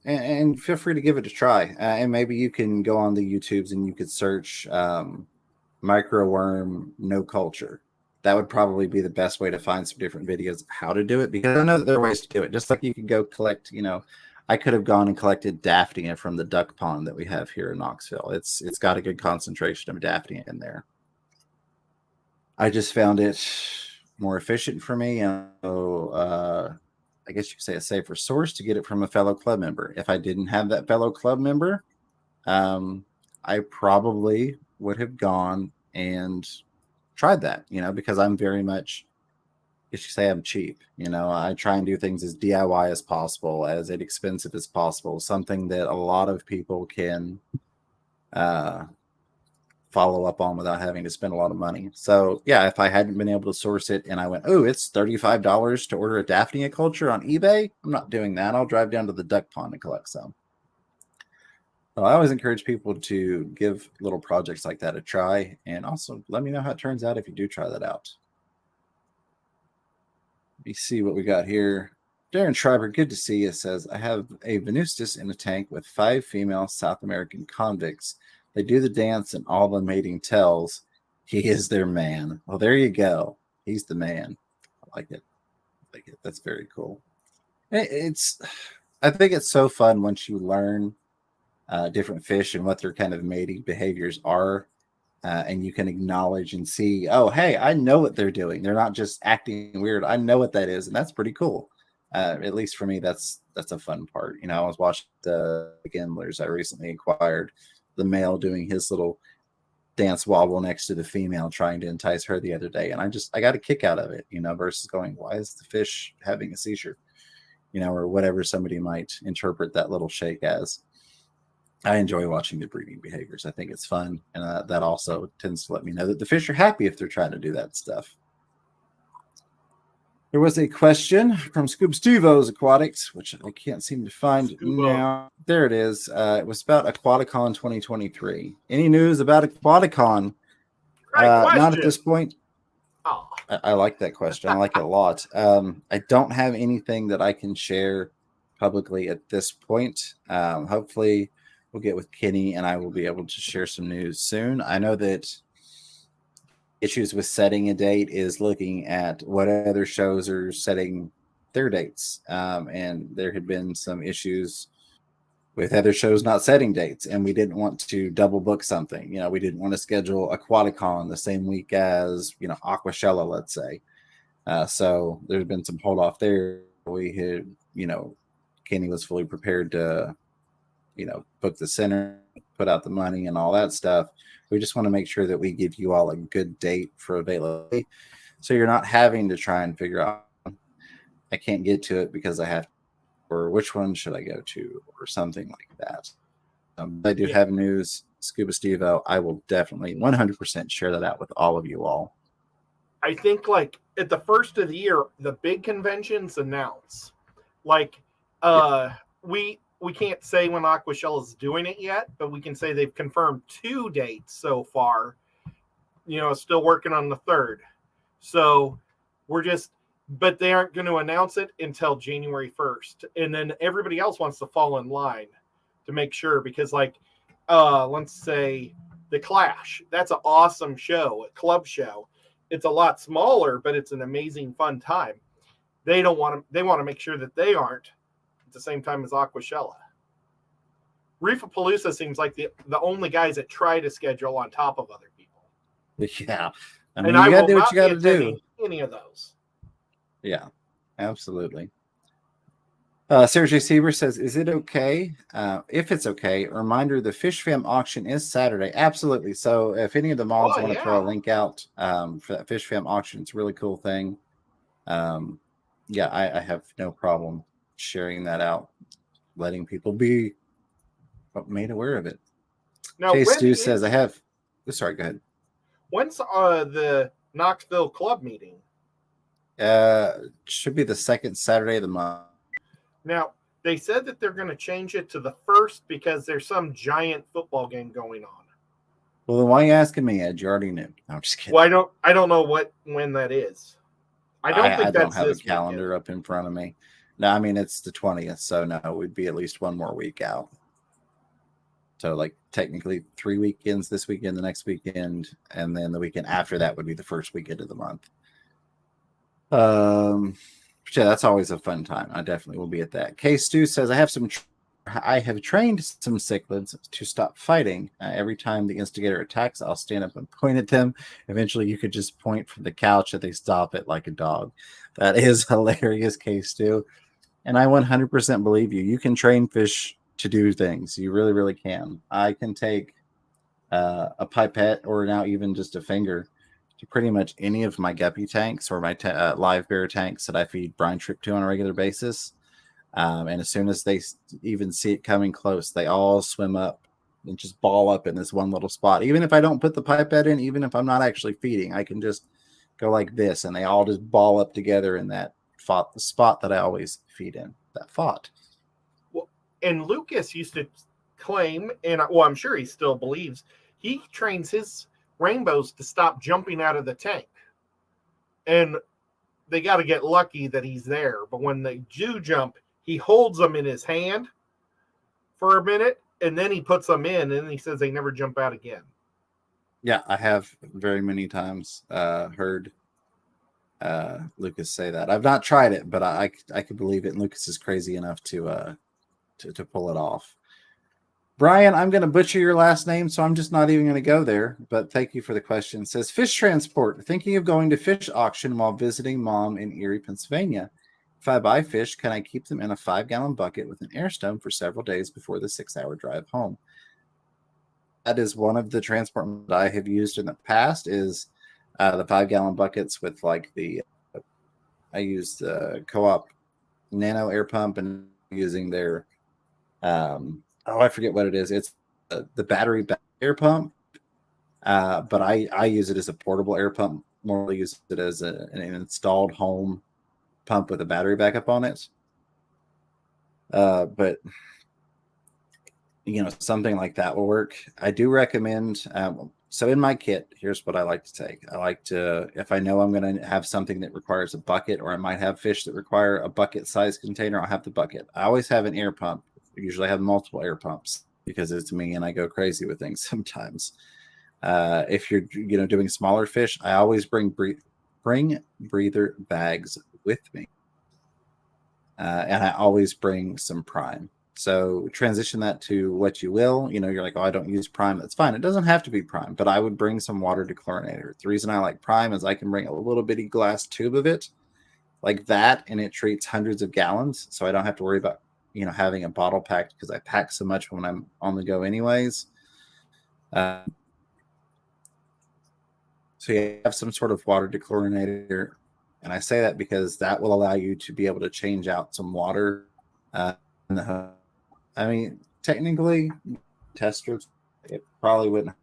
and feel free to give it a try. And maybe you can go on the YouTubes and you could search microworm no culture. That would probably be the best way to find some different videos of how to do it, because I know that there are ways to do it. Just like you could go collect, I could have gone and collected Daphnia from the duck pond that we have here in Knoxville. It's got a good concentration of Daphnia in there. I just found it more efficient for me, and I guess you could say a safer source to get it from a fellow club member. If I didn't have that fellow club member, I probably would have gone and tried that, because I'm very much, I should say, I'm cheap. I try and do things as DIY as possible, as inexpensive as possible, something that a lot of people can follow up on without having to spend a lot of money. So yeah, if I hadn't been able to source it and I went, oh, it's $35 to order a Daphnia culture on eBay, I'm not doing that. I'll drive down to the duck pond and collect some. So I always encourage people to give little projects like that a try, and also let me know how it turns out if you do try that out. Let me see what we got here. Darren Schreiber, good to see you, says, I have a Venustus in a tank with 5 female South American convicts. They do the dance and all the mating tells. He is their man. Well, there you go. He's the man. I like it. That's very cool. I think it's so fun once you learn different fish and what their kind of mating behaviors are. And you can acknowledge and see, oh, hey, I know what they're doing. They're not just acting weird. I know what that is. And that's pretty cool. At least for me, that's a fun part. I was watching the Gimblers I recently acquired, the male doing his little dance wobble next to the female trying to entice her the other day. And I got a kick out of it, versus going, why is the fish having a seizure? Or whatever somebody might interpret that little shake as. I enjoy watching the breeding behaviors. I think it's fun, and that also tends to let me know that the fish are happy if they're trying to do that stuff. There was a question from Scuba Stevo's Aquatics, which I can't seem to find now. There it is. It was about Aquaticon 2023. Any news about Aquaticon? Not at this point. Oh. I like that question. I like it a lot. I don't have anything that I can share publicly at this point. Hopefully, we'll get with Kenny and I will be able to share some news soon. I know that issues with setting a date is looking at what other shows are setting their dates. And there had been some issues with other shows not setting dates, and we didn't want to double book something. We didn't want to schedule Aquaticon the same week as, Aquashella, let's say. So there's been some hold off there. We had, Kenny was fully prepared to, book the center, put out the money and all that stuff. We just want to make sure that we give you all a good date for availability, so you're not having to try and figure out, I can't get to it because I have, or which one should I go to, or something like that. I do have news, Scuba Stevo. I will definitely 100% share that out with all of you all. I think like at the first of the year, the big conventions announce. Like we can't say when Aquashella is doing it yet, but we can say they've confirmed 2 dates so far. Still working on the 3rd. So but they aren't going to announce it until January 1st. And then everybody else wants to fall in line to make sure, because let's say the Clash, that's an awesome show, a club show. It's a lot smaller, but it's an amazing fun time. They want to make sure that they aren't at the same time as Aquashella. Reefapalooza seems like the only guys that try to schedule on top of other people. Yeah. I mean, you got to do what you got to do. Any of those. Yeah, absolutely. Sarah J. Sieber says, is it okay? If it's okay, a reminder, the Fish Fam auction is Saturday. Absolutely. So if any of the mods want to throw a link out for that Fish Fam auction, it's a really cool thing. I have no problem sharing that out, letting people be made aware of it. Now, Chase Stu says, I have... Sorry, go ahead. When's the Knoxville Club meeting? Should be the 2nd Saturday of the month. Now, they said that they're going to change it to the 1st because there's some giant football game going on. Well, then why are you asking me, Ed? You already knew. No, I'm just kidding. Well, I don't know when that is. I don't have a calendar up in front of me. No, I mean, it's the 20th, so no, we'd be at least one more week out. So, technically 3 weekends, this weekend, the next weekend, and then the weekend after that would be the first weekend of the month. That's always a fun time. I definitely will be at that. K Stu says, I have trained some cichlids to stop fighting. Every time the instigator attacks, I'll stand up and point at them. Eventually, you could just point from the couch and they stop it like a dog. That is hilarious, K Stu. And I 100% believe you. You can train fish to do things. You really, really can. I can take a pipette, or now even just a finger, to pretty much any of my guppy tanks or my live bear tanks that I feed brine trip to on a regular basis. And as soon as they even see it coming close, they all swim up and just ball up in this one little spot. Even if I don't put the pipette in, even if I'm not actually feeding, I can just go like this, and they all just ball up together in that the spot that I always feed in, that fought. Well, and Lucas used to claim, and I'm sure he still believes, he trains his rainbows to stop jumping out of the tank. And they got to get lucky that he's there. But when they do jump, he holds them in his hand for a minute, and then he puts them in, and he says they never jump out again. Yeah, I have very many times heard Lucas say that. I've not tried it, but I could believe it. And Lucas is crazy enough to pull it off. Brian, I'm going to butcher your last name, so I'm just not even going to go there. But thank you for the question. It says, fish transport. Thinking of going to fish auction while visiting mom in Erie, Pennsylvania. If I buy fish, can I keep them in a 5-gallon bucket with an air stone for several days before the 6-hour drive home? That is one of the transport that I have used in the past, is the 5-gallon buckets with I use the Co-op Nano air pump, and using their oh, I forget what it is. It's the battery air pump. But I use it as a portable air pump. More use it as an installed home pump with a battery backup on it. But something like that will work. I do recommend. So in my kit, here's what I like to take. I like to, if I know I'm going to have something that requires a bucket, or I might have fish that require a bucket-sized container, I'll have the bucket. I always have an air pump. I usually have multiple air pumps because it's me and I go crazy with things sometimes. If you're doing smaller fish, I always bring breather bags with me, and I always bring some prime. So transition that to what you will. You're like, oh, I don't use prime. That's fine. It doesn't have to be prime, but I would bring some water dechlorinator. The reason I like prime is I can bring a little bitty glass tube of it like that, and it treats hundreds of gallons, so I don't have to worry about having a bottle packed, because I pack so much when I'm on the go anyways. So you have some sort of water dechlorinator, and I say that because that will allow you to be able to change out some water in the home. I mean, technically, testers, it probably wouldn't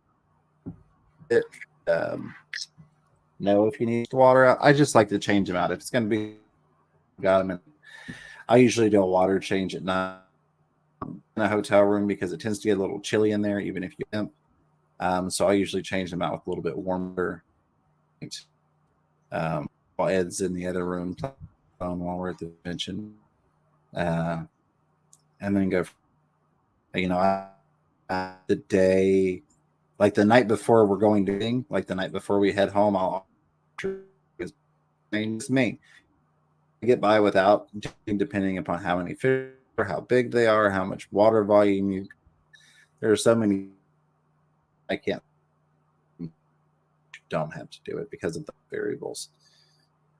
know if you need water out. I just like to change them out. If it's going to be got them in, I usually do a water change at night in a hotel room because it tends to get a little chilly in there, even if you imp. So I usually change them out with a little bit warmer. While Ed's in the other room while we're at the convention, and then go. The day, like the night before we're going to, like the night before we head home, it's me. I get by without, depending upon how many fish or how big they are, how much water volume there are so many. I can't. Don't have to do it because of the variables.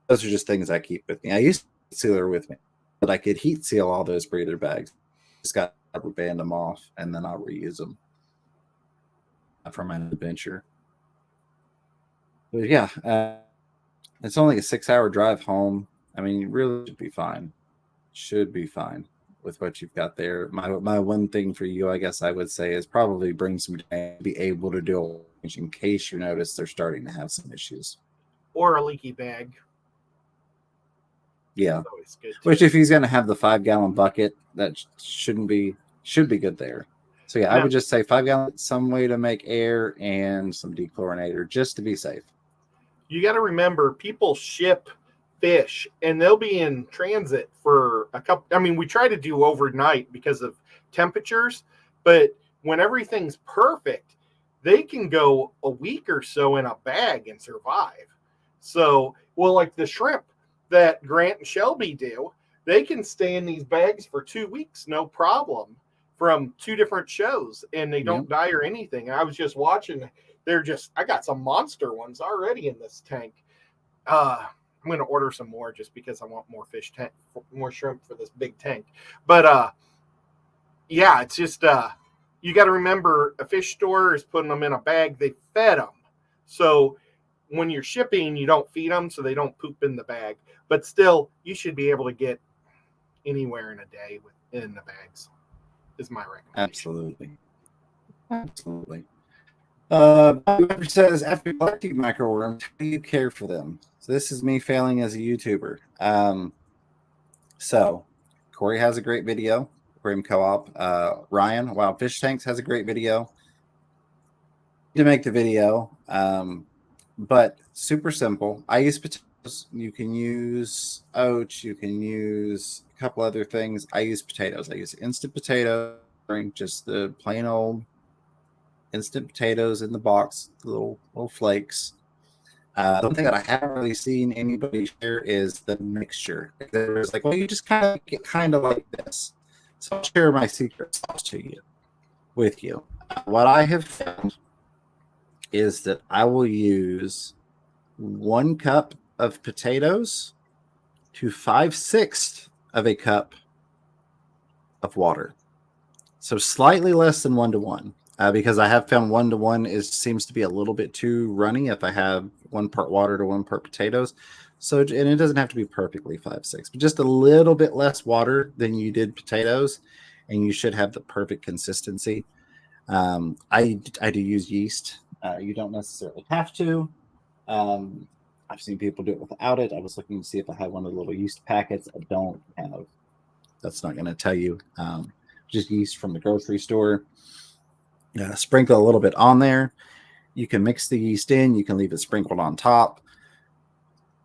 Those are just things I keep with me. I used to sealer with me, but I could heat seal all those breather bags. Just got to rubber band them off, and then I'll reuse them for my adventure. But yeah, it's only a 6-hour drive home. I mean, you really should be fine. Should be fine with what you've got there. My one thing for you, I guess I would say, is probably bring some time to be able to do a in case you notice they're starting to have some issues. Or a leaky bag. Yeah. Which, if he's going to have the 5-gallon bucket, that should be good there. So yeah, I would just say 5 gallons, some way to make air, and some dechlorinator just to be safe. You got to remember, people ship fish and they'll be in transit for a couple. I mean, we try to do overnight because of temperatures, but when everything's perfect, they can go a week or so in a bag and survive. So, well, like the shrimp that Grant and Shelby do, they can stay in these bags for 2 weeks, no problem, from 2 different shows, and they don't die or anything. I was just watching. I got some monster ones already in this tank. I'm going to order some more just because I want more more shrimp for this big tank. But yeah, it's just, you got to remember, a fish store is putting them in a bag. They fed them. So when you're shipping, you don't feed them, so they don't poop in the bag. But still, you should be able to get anywhere in a day in the bags, is my recommendation. Absolutely. Whoever says, after collecting microworms, how do you care for them? So this is me failing as a YouTuber. So Corey has a great video. Aquarium Co-op. Ryan, Wild Fish Tanks, has a great video. To make the video, but super simple. I use potatoes. You can use oats. You can use a couple other things. I use potatoes. I use instant potato, just the plain old instant potatoes in the box, little flakes. The one thing that I haven't really seen anybody share is the mixture. There's like, well, you just kind of like this. So I'll share my secret sauce with you. What I have found is that I will use 1 cup of potatoes to 5/6 of a cup of water. So slightly less than 1 to 1, because I have found 1 to 1 seems to be a little bit too runny if I have 1 part water to 1 part potatoes. So, and it doesn't have to be perfectly 5/6, but just a little bit less water than you did potatoes. and you should have the perfect consistency. I do use yeast. You don't necessarily have to. I've seen people do it without it. I was looking to see if I had one of the little yeast packets. I don't have. That's not going to tell you. Just yeast from the grocery store. Sprinkle a little bit on there. You can mix the yeast in. You can leave it sprinkled on top.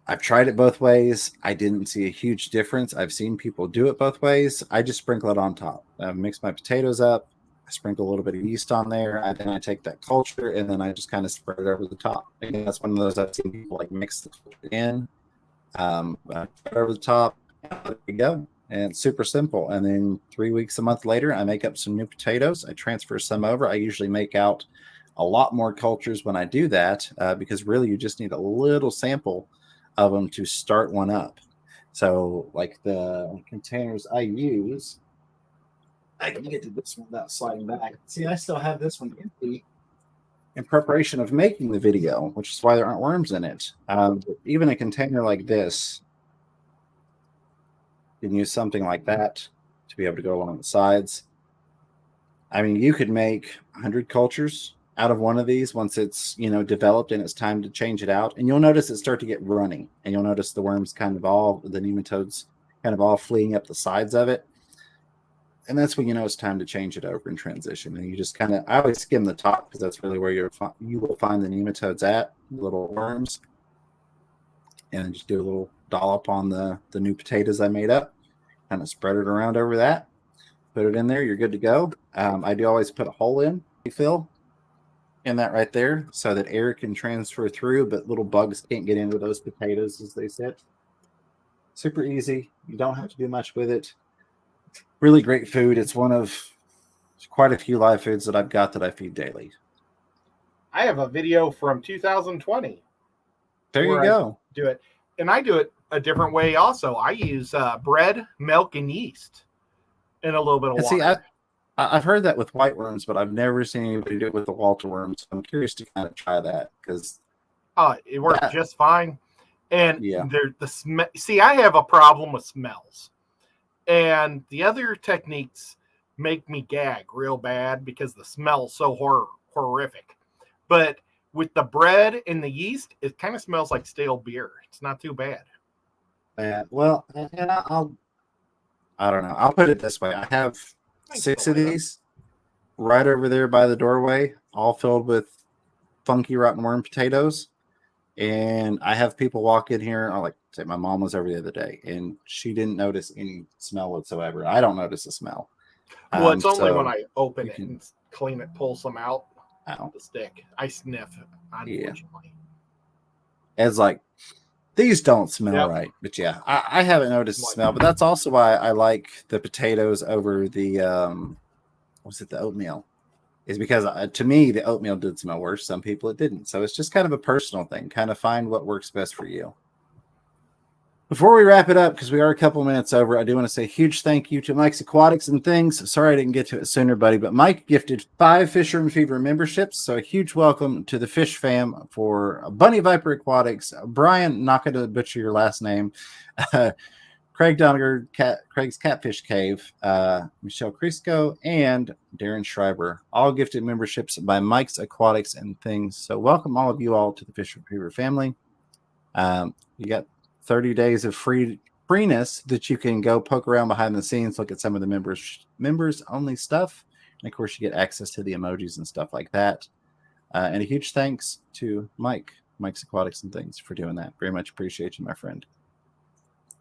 I've tried it both ways. I didn't see a huge difference. I've seen people do it both ways. I just sprinkle it on top. I mix my potatoes up. I sprinkle a little bit of yeast on there. Then I take that culture and then I just kind of spread it over the top. Again, that's one of those I've seen people like mix the culture in, spread it over the top. There you go. And it's super simple. And then 3 weeks, a month later, I make up some new potatoes. I transfer some over. I usually make out a lot more cultures when I do that because really you just need a little sample of them to start one up. So like the containers I use, I can get to this one without sliding back. See, I still have this one empty in preparation of making the video, which is why there aren't worms in it. Even a container like this, you can use something like that to be able to go along the sides. I mean, you could make 100 cultures out of one of these once it's, developed and it's time to change it out. And you'll notice it start to get runny, and you'll notice the worms the nematodes kind of all fleeing up the sides of it. And that's when it's time to change it over and transition. And you just I always skim the top because that's really where you will find the nematodes at, little worms. And just do a little dollop on the new potatoes I made up, kind of spread it around over that, put it in there. You're good to go. I do always put a hole in, refill in that right there so that air can transfer through, but little bugs can't get into those potatoes as they sit. Super easy. You don't have to do much with it. Really great food. It's one of quite a few live foods that I've got that I feed daily. I have a video from 2020. There you go. I do it. And I do it a different way also. I use bread, milk, and yeast and a little bit of water. See, I've heard that with white worms, but I've never seen anybody do it with the Walter worms. I'm curious to kind of try that because it works just fine. And yeah, See, I have a problem with smells. And the other techniques make me gag real bad because the smell's so horrific. But with the bread and the yeast, it kind of smells like stale beer. It's not too bad. Well, and I don't know. I'll put it this way. I have 6 of these right over there by the doorway, all filled with funky rotten worm potatoes. And I have people walk in here. Say my mom was over the other day, and she didn't notice any smell whatsoever. I don't notice a smell. Well, it's only when I open it and clean it, pull some out the stick. I sniff, unfortunately. Yeah. It's like, these don't smell right. But yeah, I haven't noticed the smell. But that's also why I like the potatoes over the, the oatmeal. Is because to me, the oatmeal did smell worse. Some people it didn't. So it's just kind of a personal thing. Kind of find what works best for you. Before we wrap it up, because we are a couple minutes over, I do want to say a huge thank you to Mike's Aquatics and Things. Sorry I didn't get to it sooner, buddy, but Mike gifted 5 Fisher & Fever memberships. So a huge welcome to the Fish Fam for Bunny Viper Aquatics, Brian, not going to butcher your last name, Craig Doniger, Craig's Catfish Cave, Michelle Crisco, and Darren Schreiber, all gifted memberships by Mike's Aquatics and Things. So welcome all of you all to the Fish & Fever family. You got 30 days of freeness that you can go poke around behind the scenes, look at some of the members only stuff. And of course, you get access to the emojis and stuff like that. And a huge thanks to Mike's Aquatics and Things for doing that. Very much appreciate you, my friend.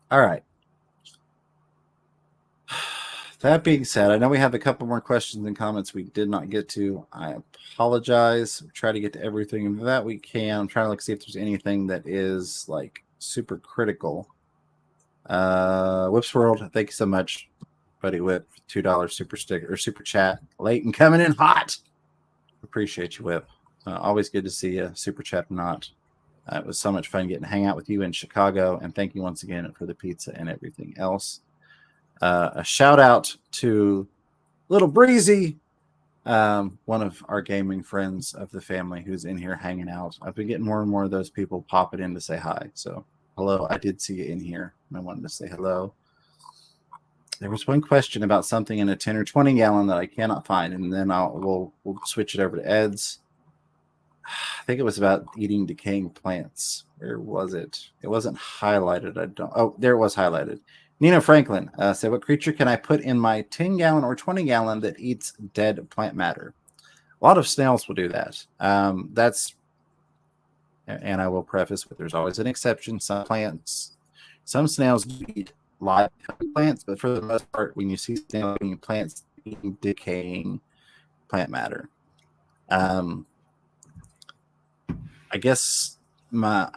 All right. That being said, I know we have a couple more questions and comments we did not get to. I apologize. We try to get to everything that we can. I'm trying to see if there's anything that is super critical. Whips World, thank you so much, buddy Whip, $2 super sticker or super chat, late and coming in hot. Appreciate you, Whip. Always good to see you, super chat or not. It was so much fun getting to hang out with you in Chicago, and thank you once again for the pizza and everything else. A shout out to Little Breezy, one of our gaming friends of the family who's in here hanging out. I've been getting more and more of those people popping in to say hi. So hello, I did see you in here, and I wanted to say hello. There was one question about something in a 10 or 20 gallon that I cannot find, and then we'll switch it over to Ed's. I think it was about eating decaying plants. Where was it? It wasn't highlighted. Oh, there it was highlighted. Nina Franklin said, what creature can I put in my 10 gallon or 20 gallon that eats dead plant matter? A lot of snails will do that. And I will preface with there's always an exception. Some snails do eat live plants, but for the most part, when you see snails eating plants, eating decaying plant matter. I guess my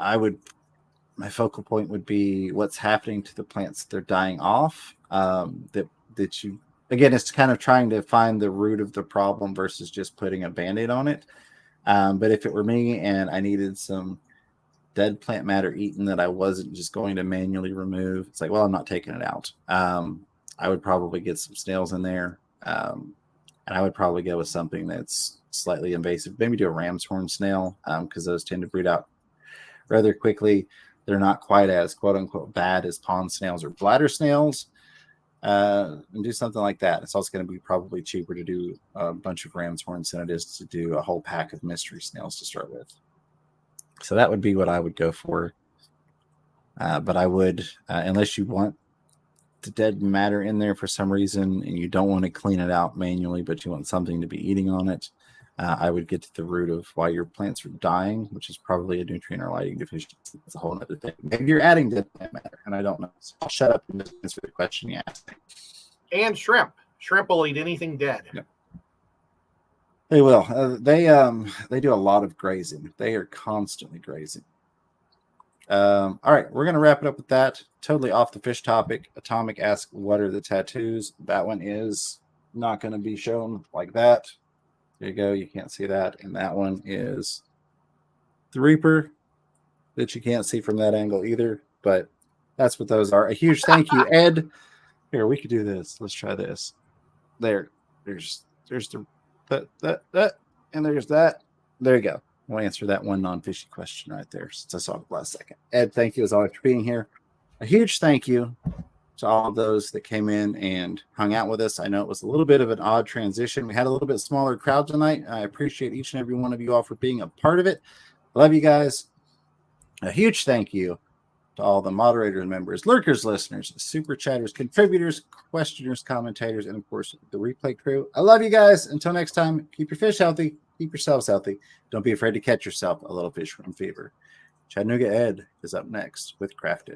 focal point would be what's happening to the plants they're dying off. That you, again, it's kind of trying to find the root of the problem versus just putting a Band-Aid on it. But if it were me and I needed some dead plant matter eaten that I wasn't just going to manually remove, it's like, well, I'm not taking it out. I would probably get some snails in there. And I would probably go with something that's slightly invasive. Maybe do a ram's horn snail, because those tend to breed out rather quickly. They're not quite as quote unquote bad as pond snails or bladder snails. And do something like that. It's also going to be probably cheaper to do a bunch of ram's horns than it is to do a whole pack of mystery snails to start with. So that would be what I would go for. But I would, unless you want the dead matter in there for some reason and you don't want to clean it out manually, but you want something to be eating on it, I would get to the root of why your plants are dying, which is probably a nutrient or lighting deficiency. It's a whole other thing. Maybe you're adding dead plant matter, and I don't know. So I'll shut up and just answer the question you asked. And shrimp. Shrimp will eat anything dead. Yeah. They will. They do a lot of grazing. They are constantly grazing. All right, we're going to wrap it up with that. Totally off the fish topic. Atomic asked, what are the tattoos? That one is not going to be shown like that. There you go. You can't see that. And that one is the Reaper that you can't see from that angle either. But that's what those are. A huge thank you, Ed. Here, we could do this. Let's try this. There's the that, and there's that. There you go. We'll answer that one non-fishy question right there since I saw it last second. Ed, thank you as always for being here. A huge thank you to all of those that came in and hung out with us. I know it was a little bit of an odd transition. We had a little bit smaller crowd tonight. I appreciate each and every one of you all for being a part of it. Love you guys. A huge thank you to all the moderators, members, lurkers, listeners, super chatters, contributors, questioners, commentators, and of course the replay crew. I love you guys. Until next time, keep your fish healthy, keep yourselves healthy. Don't be afraid to catch yourself a little fish from fever. Chattanooga Ed is up next with Crafted.